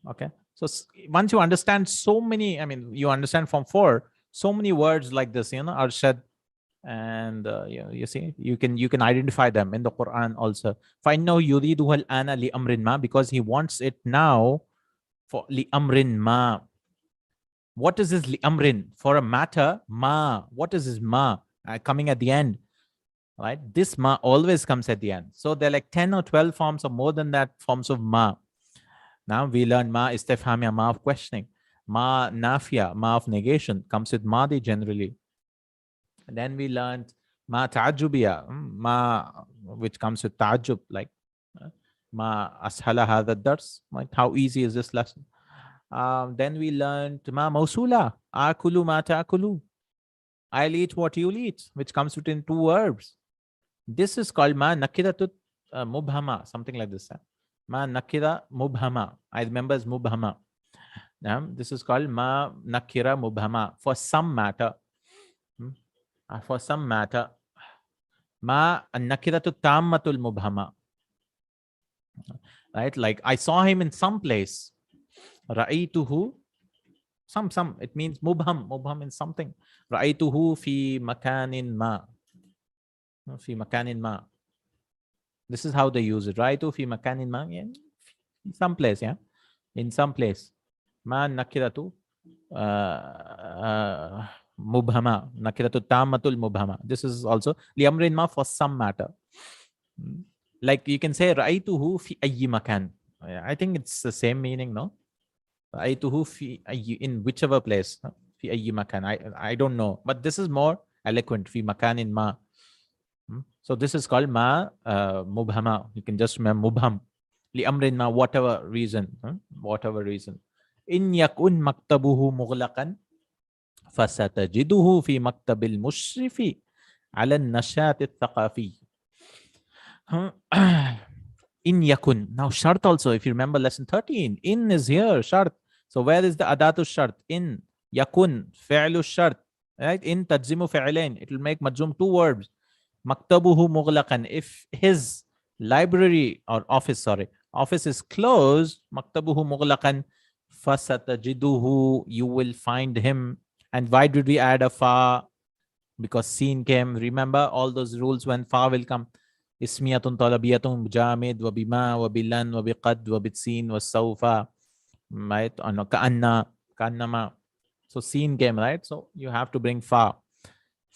Okay. So once you understand so many, I mean, you understand from 4, so many words like this, Arshad, and you see, you can identify them in the Quran also. فَإِنَّهُ يُرِيدُهَا الْآنَ لِأَمْرٍ مَا, because he wants it now for لِأَمْرٍ مَا. What is this li'amrin? For a matter, ma. What is this ma? Coming at the end, right? This ma always comes at the end. So there are like 10 or 12 forms or more than that forms of ma. Now we learn ma istifhamia, ma of questioning. Ma nafia, ma of negation, comes with madi generally. And then we learned ma ta'ajjubiya, ma which comes with ta'ajjub, like ma ashala hadha dars, like how easy is this lesson? Then we learned ma mausula, akulu ma ta'akulu. I'll eat what you'll eat, which comes within 2 verbs. This is called ma nakiratut mubhama, something like this. Ma nakira mubhama. I remember as mubhama. This is called ma nakira mubhama, for some matter. For some matter. Ma nakiratu tammatul mubhama. Right? Like I saw him in some place. Ra'aytuhu. Some. It means mubham. Mubham means something. Ra'aytuhu fi makanin ma. Fi makanin ma. This is how they use it. Ra'aytuhu fi makanin ma. Yeah. In some place, yeah. In some place. Ma nakiratu mubhama. Nakiratu tammatul mubhama. This is also liamrin ma, for some matter. Like you can say ra'aytuhu fi ayyi makan. I think it's the same meaning, no? Ra'aytuhu fi ayyi, in whichever place. Fi ayyi makan. I don't know. But this is more eloquent. Fi makanin ma. So this is called ma mubhama. You can just remember mubham. Li'amrin ma, whatever reason. Whatever reason. In yakun maktabuhu mughlaqan fasatajiduhu fi maktabil mushrifi ala nashat al-thaqafi. In yakun. Now shart also, if you remember lesson 13, in is here, shart. So where is the adatu shart? In yakun, fi'lu shart. Right? In tajzimu fi'lain. It will make majzum 2 verbs. Maktabuhu mughlaqan. If his library or office is closed, maktabuhu mughlaqan fasatajiduhu, you will find him. And why did we add a fa? Because seen came. Remember all those rules when fa will come. Ismiyatun talabiyatun jamid wa bima wa bilan wa biqad wa bitsin wa sawfa. Right? Or no, ka'annama. So seen came, right? So you have to bring fa.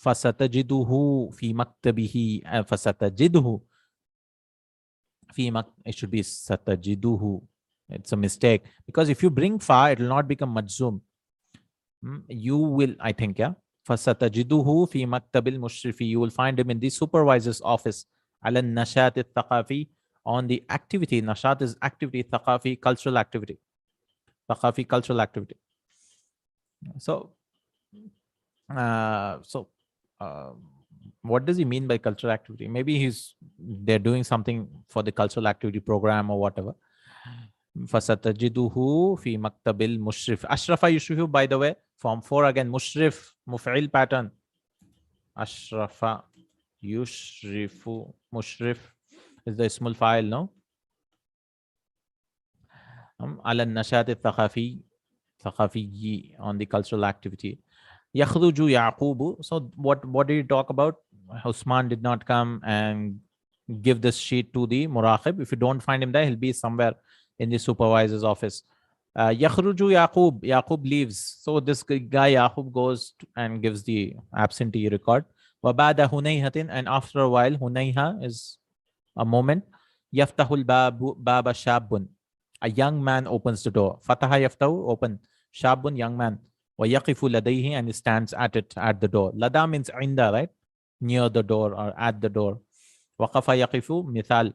Fasatajiduhu fi maktabihi. Fasatajiduhu. It should be satajiduhu. It's a mistake. Because if you bring fa, it will not become majzum. You will, I think, yeah. Fasatajiduhu fi maktabil mushrifi. You will find him in the supervisor's office. Ala nashat al-thaqafi, on the activity. Nashat is activity, thaqafi, cultural activity. Thaqafi, cultural activity. So, what does he mean by cultural activity? Maybe they're doing something for the cultural activity program or whatever. Fasatajiduhu fi maktabil mushrif. Ashrafa yushrifu, by the way, form 4 again, mushrif, muf'il pattern. Ashrafa yushrifu, mushrif is the ismul fa'il, no? Ala nashat al-thaqafi, on the cultural activity. Yakhruju Yaqubu. So what did he talk about? Usman did not come and give this sheet to the muraqib. If you don't find him there, he'll be somewhere in the supervisor's office. Yakhruju Yaqub. Yaqub leaves. So this guy Yaqub goes and gives the absentee record. Wabada Hunayhatin, and after a while, Hunayha is a moment. Yaftahul baba shabun. A young man opens the door. Fataha yaftahu, open. Shabun, young man. وَيَقِفُ لَدَيْهِ, and he stands at the door. Lada means inda, right? Near the door or at the door. وَقَفَ يَقِفُ, mithal.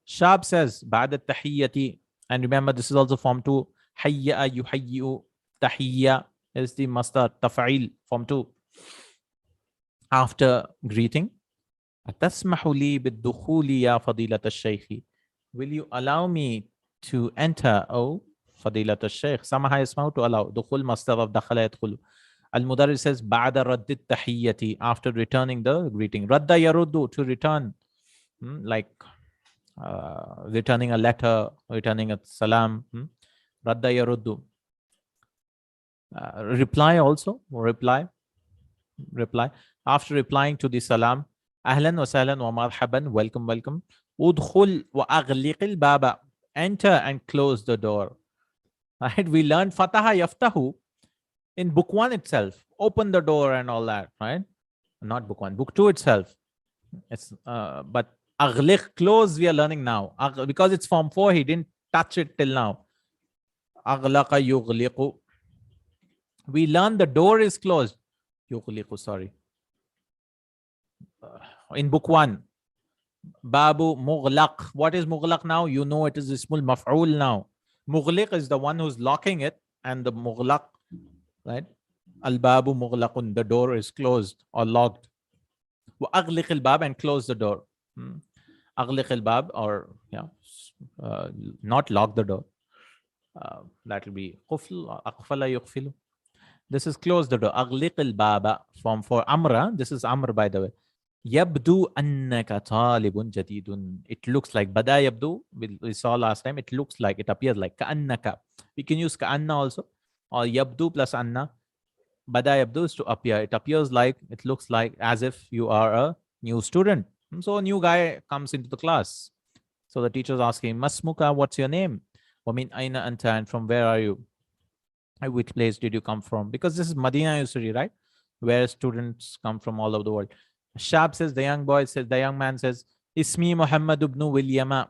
Shab says, بَعْدَ التَّحِيَّةِ, and remember this is also form 2. حَيَّأَ يُحَيِّئُ, tahiyya is the masdar, taf'il, form 2. After greeting. أَتَسْمَحُ لِي بِالدُّخُولِ يَا فَضِيلَةَ الشَّيْخِ, will you allow me to enter, oh Fadilat al-Shaykh? Samaha yasmahu, to allow. Dukhul masdar of dakhala yadkhulu. Al-Mudarris says, Ba'da raddit tahiyyati, after returning the greeting. Radda yaruddu, to return. Like returning a letter, returning a salam. Radda yaruddu. Reply also. Reply. After replying to the salam, ahlan wa sahlan wa marhaban, welcome, welcome. Udkhul wa aghliqil baba. Enter and close the door. Right? We learned fataha yaftahu in book 1 itself. Open the door and all that, right? Not book 1, book 2 itself. It's but aghliq, close, we are learning now. Because it's form 4, he didn't touch it till now. Aghlaqa yughliqu. We learned the door is closed. Yughliqu, sorry. In book 1, babu mughlaq. What is mughlaq now? You know it is ismul maf'ul now. Mughliq is the one who's locking it, and the mughlaq, right? Al babu mughlaqun. The door is closed or locked. Wa aghliq al bab, and close the door. Aghliq al bab, or not lock the door. That will be qufl, aqfala yuqfilu. This is close the door. Aghliq al baba. Form for amra. This is amr, by the way. Yabdu annaka talibun jadidun. It looks like. Bada yabdu, we saw last time. It looks like, it appears like. Ka'annaka. We can use ka'anna also. Or yabdu plus anna. Bada yabdu is to appear. It appears like, it looks like, as if you are a new student. So a new guy comes into the class. So the teacher is asking, Masmuka, what's your name? Wamin aina anta, and from where are you? Which place did you come from? Because this is Madina University, right? Where students come from all over the world. Shab says, the young boy says, the young man says, Ismi Muhammad ibn Williama.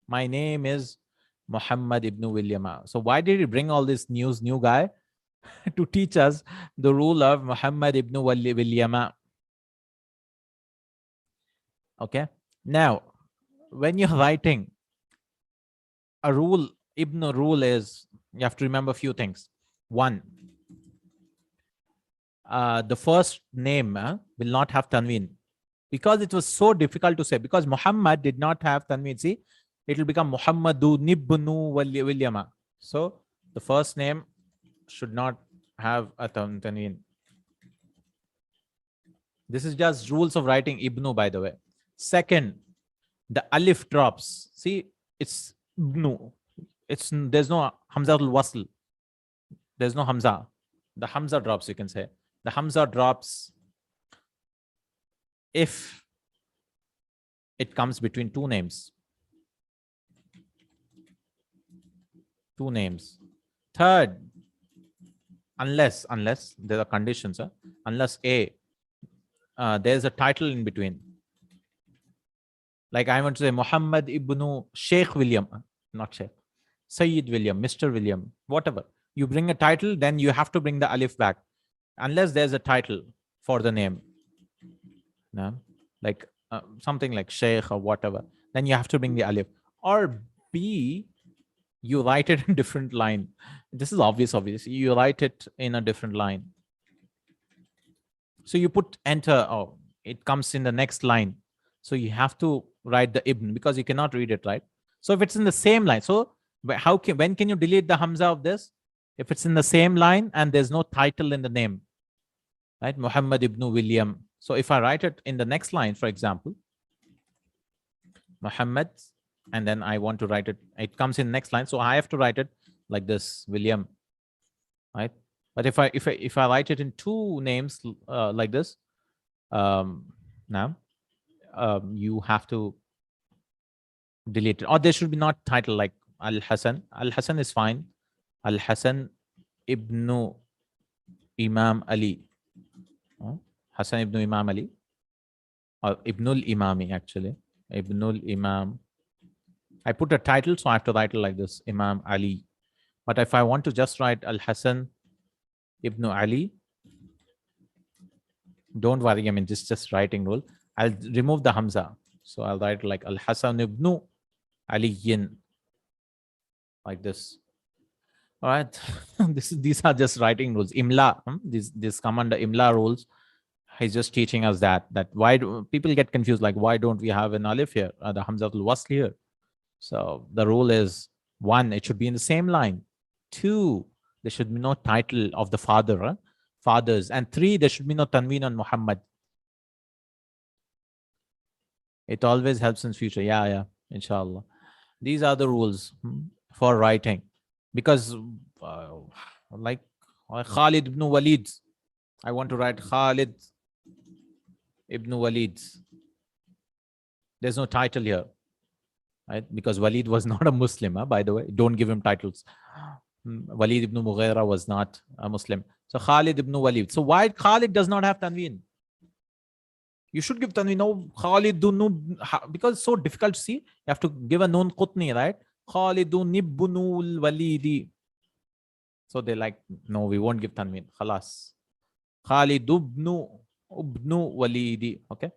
My name is Muhammad ibn Williama. So why did he bring all this new guy? To teach us the rule of Muhammad ibn Williama. Okay. Now, when you're writing a rule, ibn rule is, you have to remember a few things. One, the first name will not have tanween, because it was so difficult to say, because Muhammad did not have tanween. See, it will become Muhammadu Nibnu Williama. So the first name should not have a tanween. This is just rules of writing ibnu, by the way. Second, the alif drops. See, it's ibnu. There's no hamza al wasl. There's no hamza. The hamza drops, you can say. The hamza drops if it comes between two names. Two names. Third, unless there are conditions, unless there's a title in between. Like I want to say Muhammad ibn Sheikh William, not Sheikh, Sayyid William, Mr. William, whatever. You bring a title, then you have to bring the alif back. Unless there's a title for the name. No? Like something like Sheikh or whatever. Then you have to bring the alif. Or B, you write it in different line. This is obvious. You write it in a different line. So you put enter, oh, it comes in the next line. So you have to write the ibn, because you cannot read it, right? So if it's in the same line, so when can you delete the hamza of this? If it's in the same line and there's no title in the name, right? Muhammad ibn William. So if I write it in the next line, for example, Muhammad, and then I want to write it, it comes in next line. So I have to write it like this, William, right? But if I write it in two names like this, now you have to delete it. Or there should be not title like Al-Hasan. Al-Hasan is fine. Al-Hasan ibn Imam Ali. Hasan ibn Imam Ali. Or Ibnul Imami, actually. Ibnul Imam. I put a title, so I have to write it like this, Imam Ali. But if I want to just write Al-Hasan ibn Ali, don't worry, I mean, just writing rule. I'll remove the Hamza. So I'll write like Al-Hasan ibn Aliyin. Like this. All right. These are just writing rules. Imla. This come under Imla rules. He's just teaching us that why do people get confused? Like, why don't we have an alif here? The Hamzatul Wasl here. So the rule is, 1, it should be in the same line. 2, there should be no title of the fathers. And 3, there should be no tanween on Muhammad. It always helps in future. Yeah, inshallah. These are the rules for writing. Because like Khalid ibn Walid, I want to write Khalid ibn Walid. There's no title here, right? Because Walid was not a Muslim, by the way. Don't give him titles. Walid ibn Mughira was not a Muslim. So Khalid ibn Walid. So why Khalid does not have tanween? You should give tanween. No, Khalid because it's so difficult to see. You have to give a nun qutni, right? Khalidun ibnul Walidi. So they're like, no, we won't give tanween. Khalas. Khalid ibnu Walidi. Okay.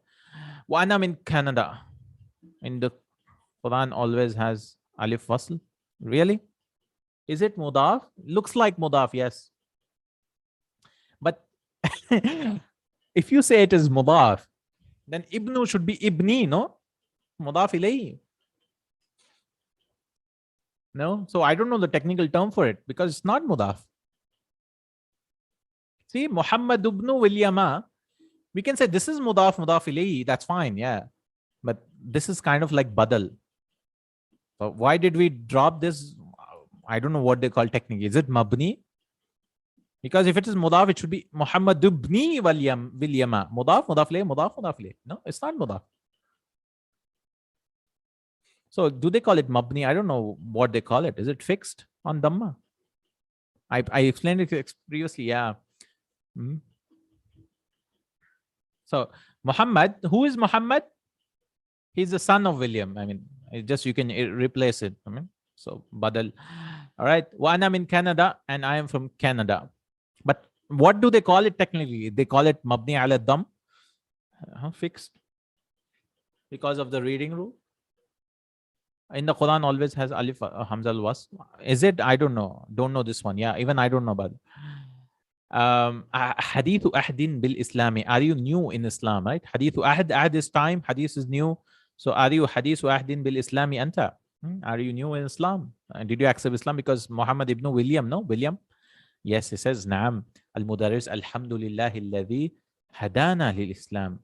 Wa ana min Canada. In the Quran always has alif wasl. Really? Is it mudaf? Looks like mudaf, yes. But if you say it is mudaf, then ibnu should be ibni, no? Mudaf ilayhi. No? So I don't know the technical term for it because it's not mudaf. See, Muhammad ibn Williama, we can say this is mudaf ilayhi. That's fine, yeah. But this is kind of like badal. So why did we drop this? I don't know what they call technically. Is it mabni? Because if it is mudaf, it should be Muhammad ibn Williama. Mudaf ilayhi. No, it's not mudaf. So do they call it mabni? I don't know what they call it. Is it fixed on dhamma? I explained it previously, yeah. So Muhammad, who is Muhammad? He's the son of William. I mean, just you can replace it. I mean, so badal. All right. Wa ana min Canada, and I am from Canada. But what do they call it technically? They call it mabni ala dham. Fixed. Because of the reading rule. In the Quran always has alif hamza al was. Is it? I don't know. Don't know this one. Yeah, even I don't know about it. Hadithu ahdin bil Islami. Are you new in Islam, right? Hadithu ahd is time, hadith is new. So are you hadithu ahdin bil Islami anta? Are you new in Islam? Did you accept Islam? Because Muhammad ibn William, no? William? Yes, he says, Naam. Al-Mudaris, Alhamdulillahi alladhi hadana lil Islam.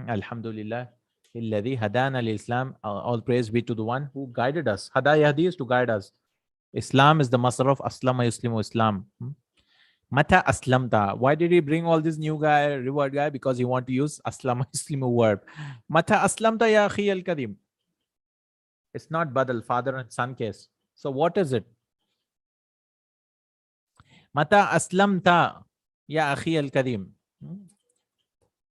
Alhamdulillah. Alladhi hadana lil Islam. All praise be to the one who guided us. Hada yahdi is to guide us. Islam is the masdar of aslama yuslimu Islam. Mata aslamta. Why did he bring all this new guy, reward guy? Because he want to use aslama yuslimu verb. Mata aslamta ya akhi al karim. It's not badal, father and son case. So what is it? Mata aslamta ya akhi al karim.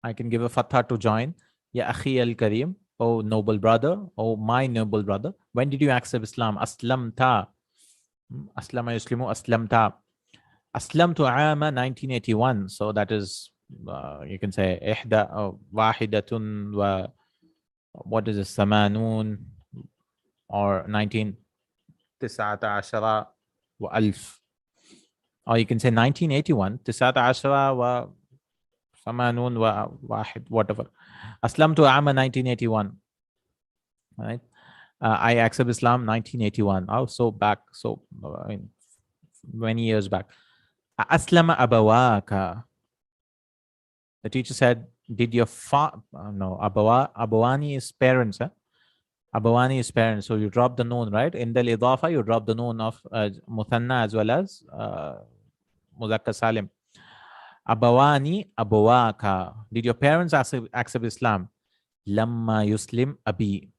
I can give a fatha to join. Ya akhi al karim. Oh noble brother. Oh my noble brother. When did you accept Islam? Aslamta. Aslama yuslimu aslamta. Aslam to Ama 1981. So that is, you can say, wahidatun wa, what is it, Samanun, or 19 wa alf. Or you can say 1981, Tisata Ashara wa Samanun wa wahid, whatever. Aslam to Ama 1981. Right? I accept Islam 1981. Oh, so back. So, I mean, many years back. Aslama abawaka. The teacher said, did your no, abawani is parents. Abawani is parents. So you drop the noon, right? In the idafa, you drop the noon of muthanna as well as muzakkar salim. Abawani abawaka. Did your parents accept Islam? Lamma yuslim abi.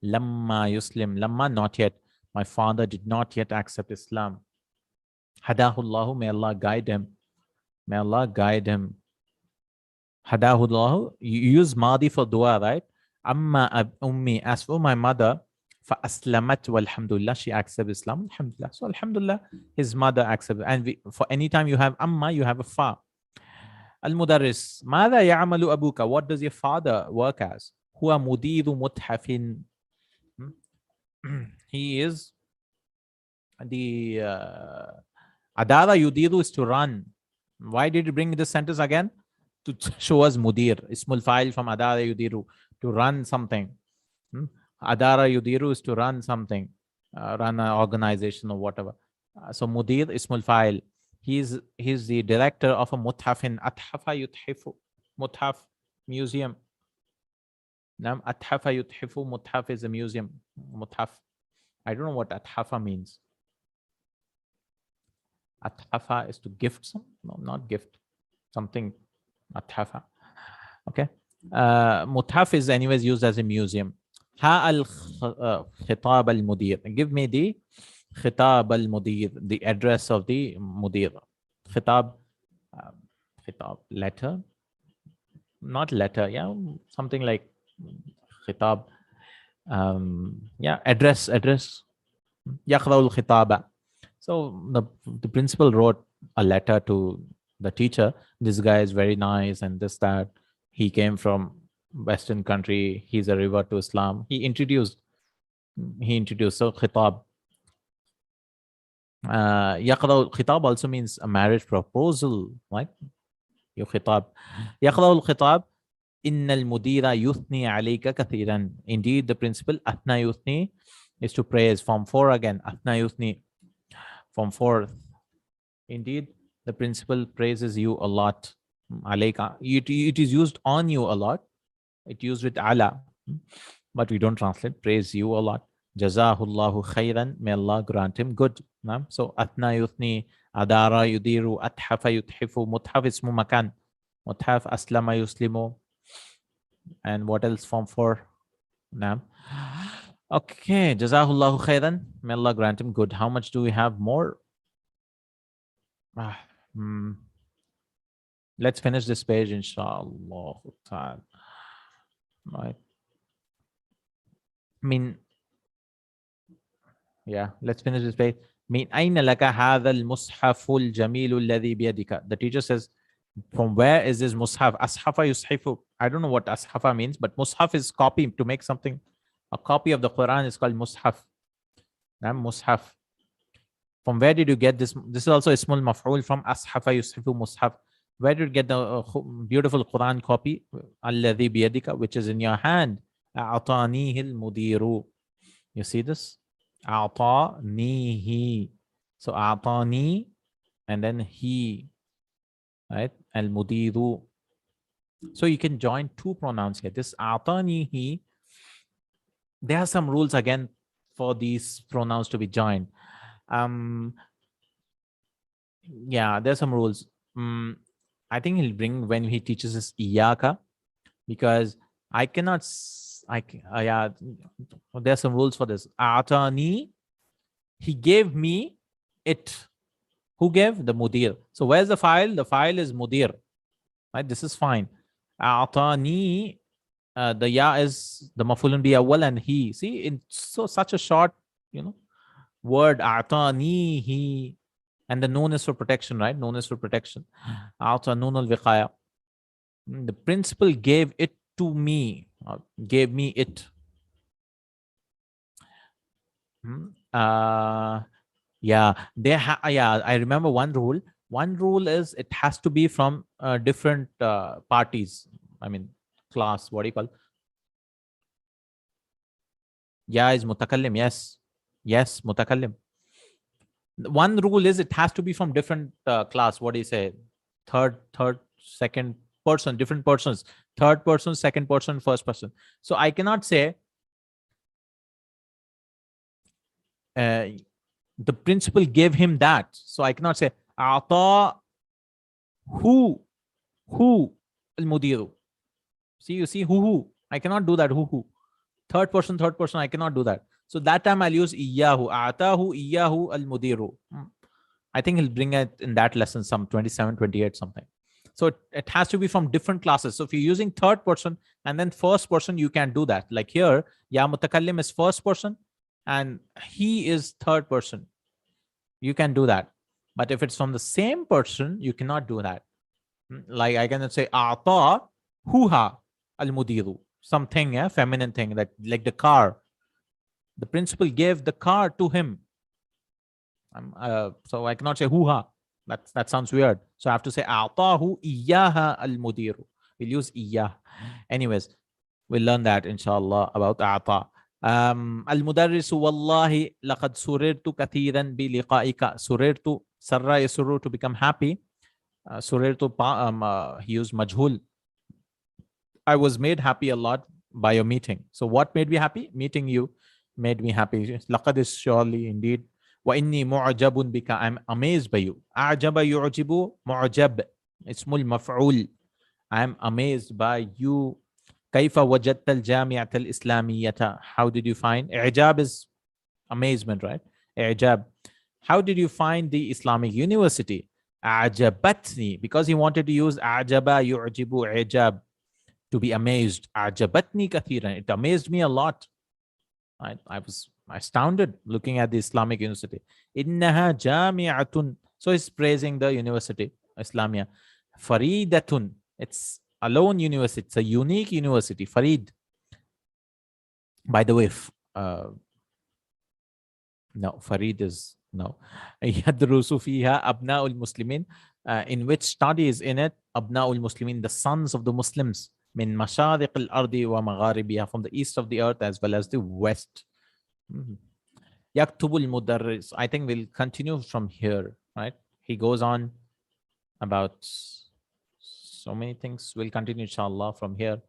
Lamma yuslim. Lamma, not yet. My father did not yet accept Islam. Hadahullahu, may Allah guide him. May Allah guide him. Hadahullahu, you use madi for dua, right? Amma ummi, as for my mother, fa aslamat walhamdulillah, she accepts Islam. Alhamdulillah. So alhamdulillah, his mother accepts. And for any time you have amma, you have a fa. Al-Mudarris, Mada ya'amalu abuka, what does your father work as? Huwa mudiru muthafin. He is the Adara yudiru is to run. Why did you bring this sentence again? To show us mudir. Ismul fa'il from Adara yudiru, to run something. Adara yudiru is to run something, run an organization or whatever. So mudir, ismul fa'il. He's the director of a muthafin. Athafa yuthifu. Muthaf, museum. Nam athafa yuthifu. Muthaf is a museum. Muthaf. I don't know what athafa means. Athafa is to gift some? No, not gift. Something. Athafa. Okay. Muthaf is anyways used as a museum. Ha al khitab al mudir. Give me the khitab al mudir, the address of the mudir. Khitab, khitab, letter, not letter, yeah, something like khitab. Yeah, address. Yaqra'ul khitaba. So the principal wrote a letter to the teacher. This guy is very nice, and this that. He came from Western country. He's a revert to Islam. He introduced. So khitab. Yaqra'ul khitab also means a marriage proposal, right? Your khitab. Yaqra'ul khitab. Innal mudira yuthni alayka kathiran. Indeed, the principal athna yuthni is to praise. Form 4 again. Athna yuthni. Form 4. Indeed, the principal praises you a lot. Alayka. It is used on you a lot. It used with ala, but we don't translate. Praise you a lot. Jazahullahu khairan. May Allah grant him good. So athna yuthni, adara yudiru, athafa yuthifu, muthaf ismu makan, muthaf aslama yuslimu. And what else? Form 4. Naam. Okay. Jazahullahu khairan. May Allah grant him good. How much do we have more? Let's finish this page, inshallah. Right. Let's finish this page. أين لك هذا المصحف الجميل الذي بيدك? The teacher says, from where is this mushaf? Ashafa yushifu. I don't know what ashafa means, but mushaf is copy, to make something. A copy of the Quran is called mushaf. Mushaf. From where did you get this? This is also ismul maf'ul from ashafa yushifu mushaf. Where did you get the beautiful Quran copy? Alladhi biyadika, which is in your hand. A'atanihi al-mudiru. You see this? A'atanihi. So a'atani and then he. Right? Al-mudiru. So you can join two pronouns here. This a'atanihi. There are some rules again for these pronouns to be joined. There's some rules. I think he'll bring when he teaches us iyaka, because I cannot. There's some rules for this. Atani, he gave me it. Who gave? The mudir. So where's the file? The file is mudir. Right? This is fine. Atani, the ya is the mafulun bi awwal and he. See, in such a short, word. Atani he. And the noon is for protection, right? Noon is for protection. Noon al-wiqaya. The principal gave it to me. Gave me it. I remember one rule. One rule is it has to be from different parties. Class. What do you call? Ya is mutakallim. Yes, mutakallim. One rule is it has to be from different class. What do you say? Third, second person, different persons. Third person, second person, first person. So I cannot say the principal gave him that. So I cannot say ata who al-mudiru. See, you see who. I cannot do that. Who. Third person, I cannot do that. So that time I'll use iyahu. Atahu iyahu al-mudiru. I think he'll bring it in that lesson, some 27, 28 something. So it has to be from different classes. So if you're using third person and then first person, you can do that. Like here, ya mutakallim is first person and he is third person. You can do that. But if it's from the same person, you cannot do that. Like I cannot say ata huha al-mudiru. Something, feminine thing, that like the car. The principal gave the car to him. So I cannot say huha. That sounds weird. So I have to say a'tahu iyyaha al-mudiru. We'll use iyyah. Anyways, we'll learn that inshallah about a'ta. Al-mudarrisu wallahi laqad surirtu kathiran bi liqa'ika. Surirtu, sarra yasuru, to become happy. Surirtu, he used majhul. I was made happy a lot by your meeting. So what made me happy? Meeting you. made me happy. Laqad is surely indeed. Wa inni mu'jabun bika. I'm amazed by you. A'jaba yu'jibu mu'jab. Ismul maf'ul. I'm amazed by you. كيف وجدت الجامعة الإسلامية? How did you find? إعجاب is amazement, right? إعجاب. How did you find the Islamic university? أعجبتني, because he wanted to use أعجب يعجب إعجاب, to be amazed. أعجبتني كثيرا. It amazed me a lot. I was astounded looking at the Islamic university. إنها جامعة. So he's praising the university, Islamia. فريدة. It's alone university. It's a unique university. Farid. By the way, no, Farid is no. يدرس فيها أبناء المسلمين. In which studies in it أبناء المسلمين, the sons of the Muslims. من مشارق الأرض ومغاربها, from the east of the earth as well as the west. يكتب المدرس. I think we'll continue from here, right? He goes on about so many things. We'll continue inshallah from here.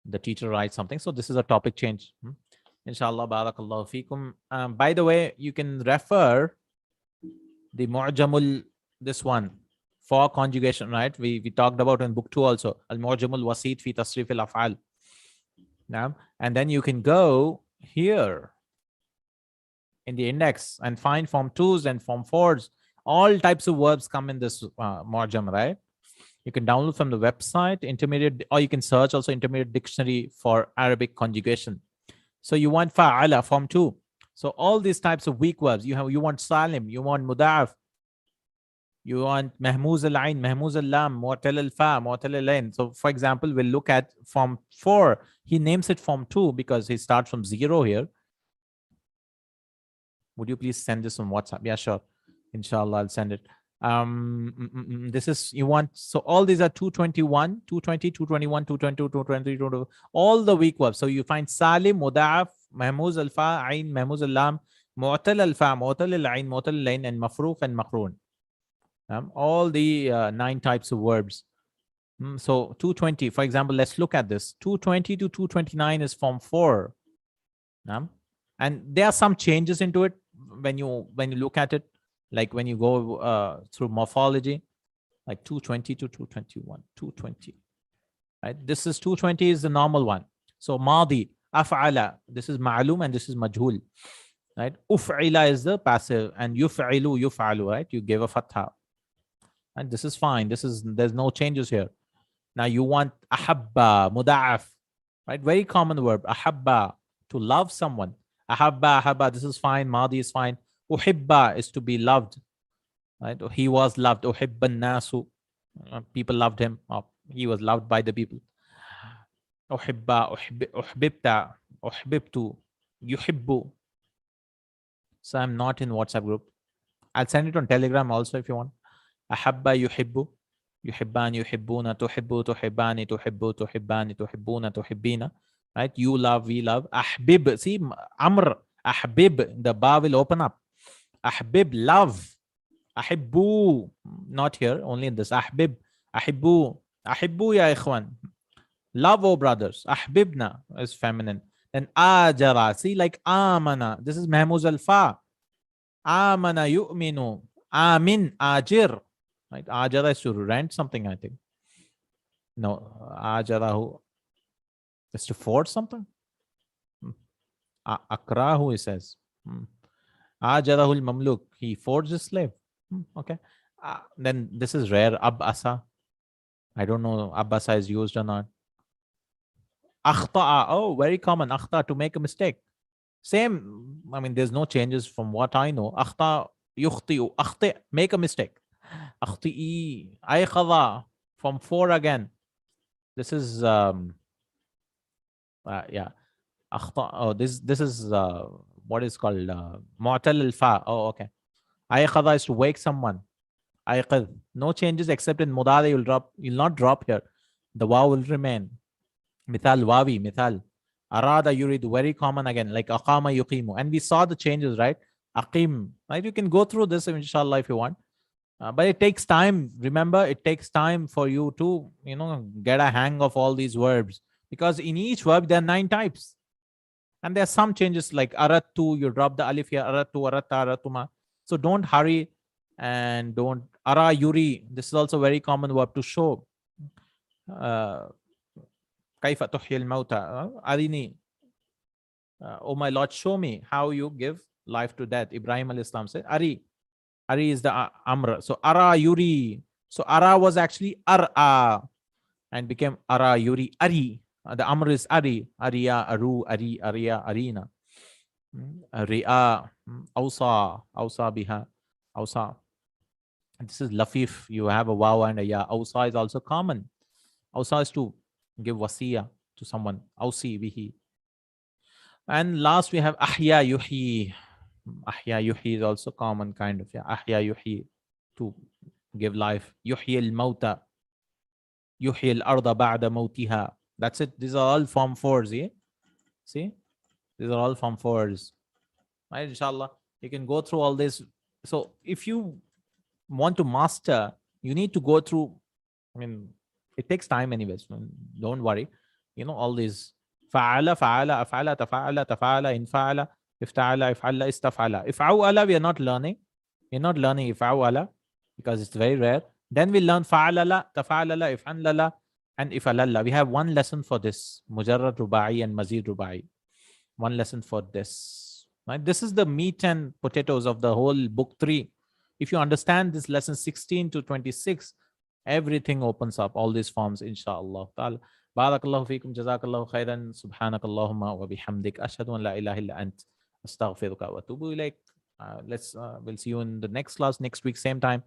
The teacher writes something. So this is a topic change. Inshallah, barakallahu feekum. By the way, you can refer the mu'jamul, this one, for conjugation, right? We talked about in book 2 also. Al-mu'jamul wasit fi tasrif al-af'al. Now, and then you can go here in the index and find form 2s and form 4s. All types of verbs come in this mu'jam, right? You can download from the website, intermediate, or you can search also intermediate dictionary for Arabic conjugation. So you want fa'ala, form 2. So all these types of weak verbs, you want salim, you want muda'af, you want mahmuz al-ain, mahmuz al-lam, mu'tal al-fa, mu'tal al-ain. So for example, we'll look at form 4. He names it form 2 because he starts from 0 here. Would you please send this on WhatsApp? Yeah, sure. Inshallah, I'll send it. This is, you want, so all these are 221, 220, 221, 222, 220, 220, all the weak verbs. So you find salim, muda'af, mahmuz al-fa, ain, mahmuz al-lam, mu'tal al-fa, mu'tal al-ain, mu'tal al-ain, and mafruf and makhroon. All the 9 types of verbs. So 220, for example, let's look at this. 220 to 229 is form 4. And there are some changes into it when you look at it. Like when you go through morphology, like 220 to 221, 220, right? This is 220 is the normal one. So madi, af'ala, this is ma'lum and this is majhul, right? Uf'ila is the passive and yuf'ilu, yuf'alu, right? You give a fatha. And this is fine. There's no changes here. Now you want ahabba, muda'af, right? Very common verb, ahabba, to love someone. Ahabba, this is fine. Madi is fine. Uhibba is to be loved, right? He was loved. Uhibban nasu, people loved him. He was loved by the people. Uhibba, uhbibta, uhbibtu, yuhibbu. So I'm not in WhatsApp group. I'll send it on Telegram also if you want. Ahabba yuhibbu, yuhibban, yuhibbuna, tuhibbu, tuhibbani, tuhibbu, tuhibbani, tuhibbuna, tuhibbina. Right? You love, we love. Ahbib, see, Amr, ahbib, the ba will open up. Ahbib, love. Ahibbu, not here, only in this. Ahbib, ahibbu, ahibbu ya ikhwan. Love, oh brothers. Ahbibna is feminine. Then ajara, see, like amana. This is mahmuz al-fa. Amana yu'minu. Amin, ajir. Right? Ajara is to rent something, I think. No, ajarahu is to forge something. Akrahu, he says. Ajarahul mamluk, he forged a slave. Okay. Then this is rare. Abasa. I don't know abasa is used or not. Akhta'a. Oh, very common. Akhta, to make a mistake. Same. I mean, there's no changes from what I know. Akhta, yukhti'u. Akhti, make a mistake. Akhti'i. Aykhadha. From 4 again. This is yeah. Akhta. Oh, this is what is called mu'tal al-fa. Oh, okay. Ayqadha is to wake someone. Ayqadh. No changes except in mudari you'll not drop here. The waw will remain. Mithal wawi, mithal. Arada yurid, very common again, like aqama yuqimu. And we saw the changes, right? Aqim. Right? You can go through this inshallah if you want. But it takes time. Remember, it takes time for you to, get a hang of all these verbs. Because in each verb, there are 9 types. And there are some changes like aratu, you drop the alif here, aratu, arata, aratuma. So don't hurry and don't ara yuri. This is also very common verb to show. Kaifa tuhyil mauta, arini. Oh my Lord, show me how you give life to death. Ibrahim alayhi salam said, Ari. Ari is the amr. So ara yuri. So ara was actually ara and became ara yuri ari. The amr is ari. Ariya, aru, ari, ariya, arina. Ri'a, awsa, awsa biha, awsa. This is lafif. You have a waw and a ya. Awsa is also common. Awsa is to give wasiya to someone. Awsi bihi. And last we have ahya yuhi. Ahya yuhi is also common kind of. Yeah. Ahya yuhi, to give life. Yuhi al-mauta. Yuhi al-arda ba'da mautiha. That's it. These are all form fours. Yeah? See? These are all form fours. Right? Inshallah. You can go through all this. So if you want to master, you need to go through. I mean, it takes time anyways. Don't worry. You know, all these fa'ala, fa'ala, af'ala, tafa'ala, tafa'ala, infa'ala, ifta'ala, if'ala, istaf'ala. If'awala, we are not learning. We're not learning if'awala because it's very rare. Then we learn fa'alala, tafa'alala, if'anlala, and if'alalla. We have one lesson for this. Mujarrad rubai and mazid rubai. One lesson for this. Right? This is the meat and potatoes of the whole book 3. If you understand this lesson 16 to 26, everything opens up, all these forms, inshallah ta'ala. Barakallahu feekum, jazakallahu khairan, subhanakallahumma wa bihamdik, ashhadu an la ilaha illa ant, astaghfiruka wa atubu ilaik. We'll see you in the next class next week, same time.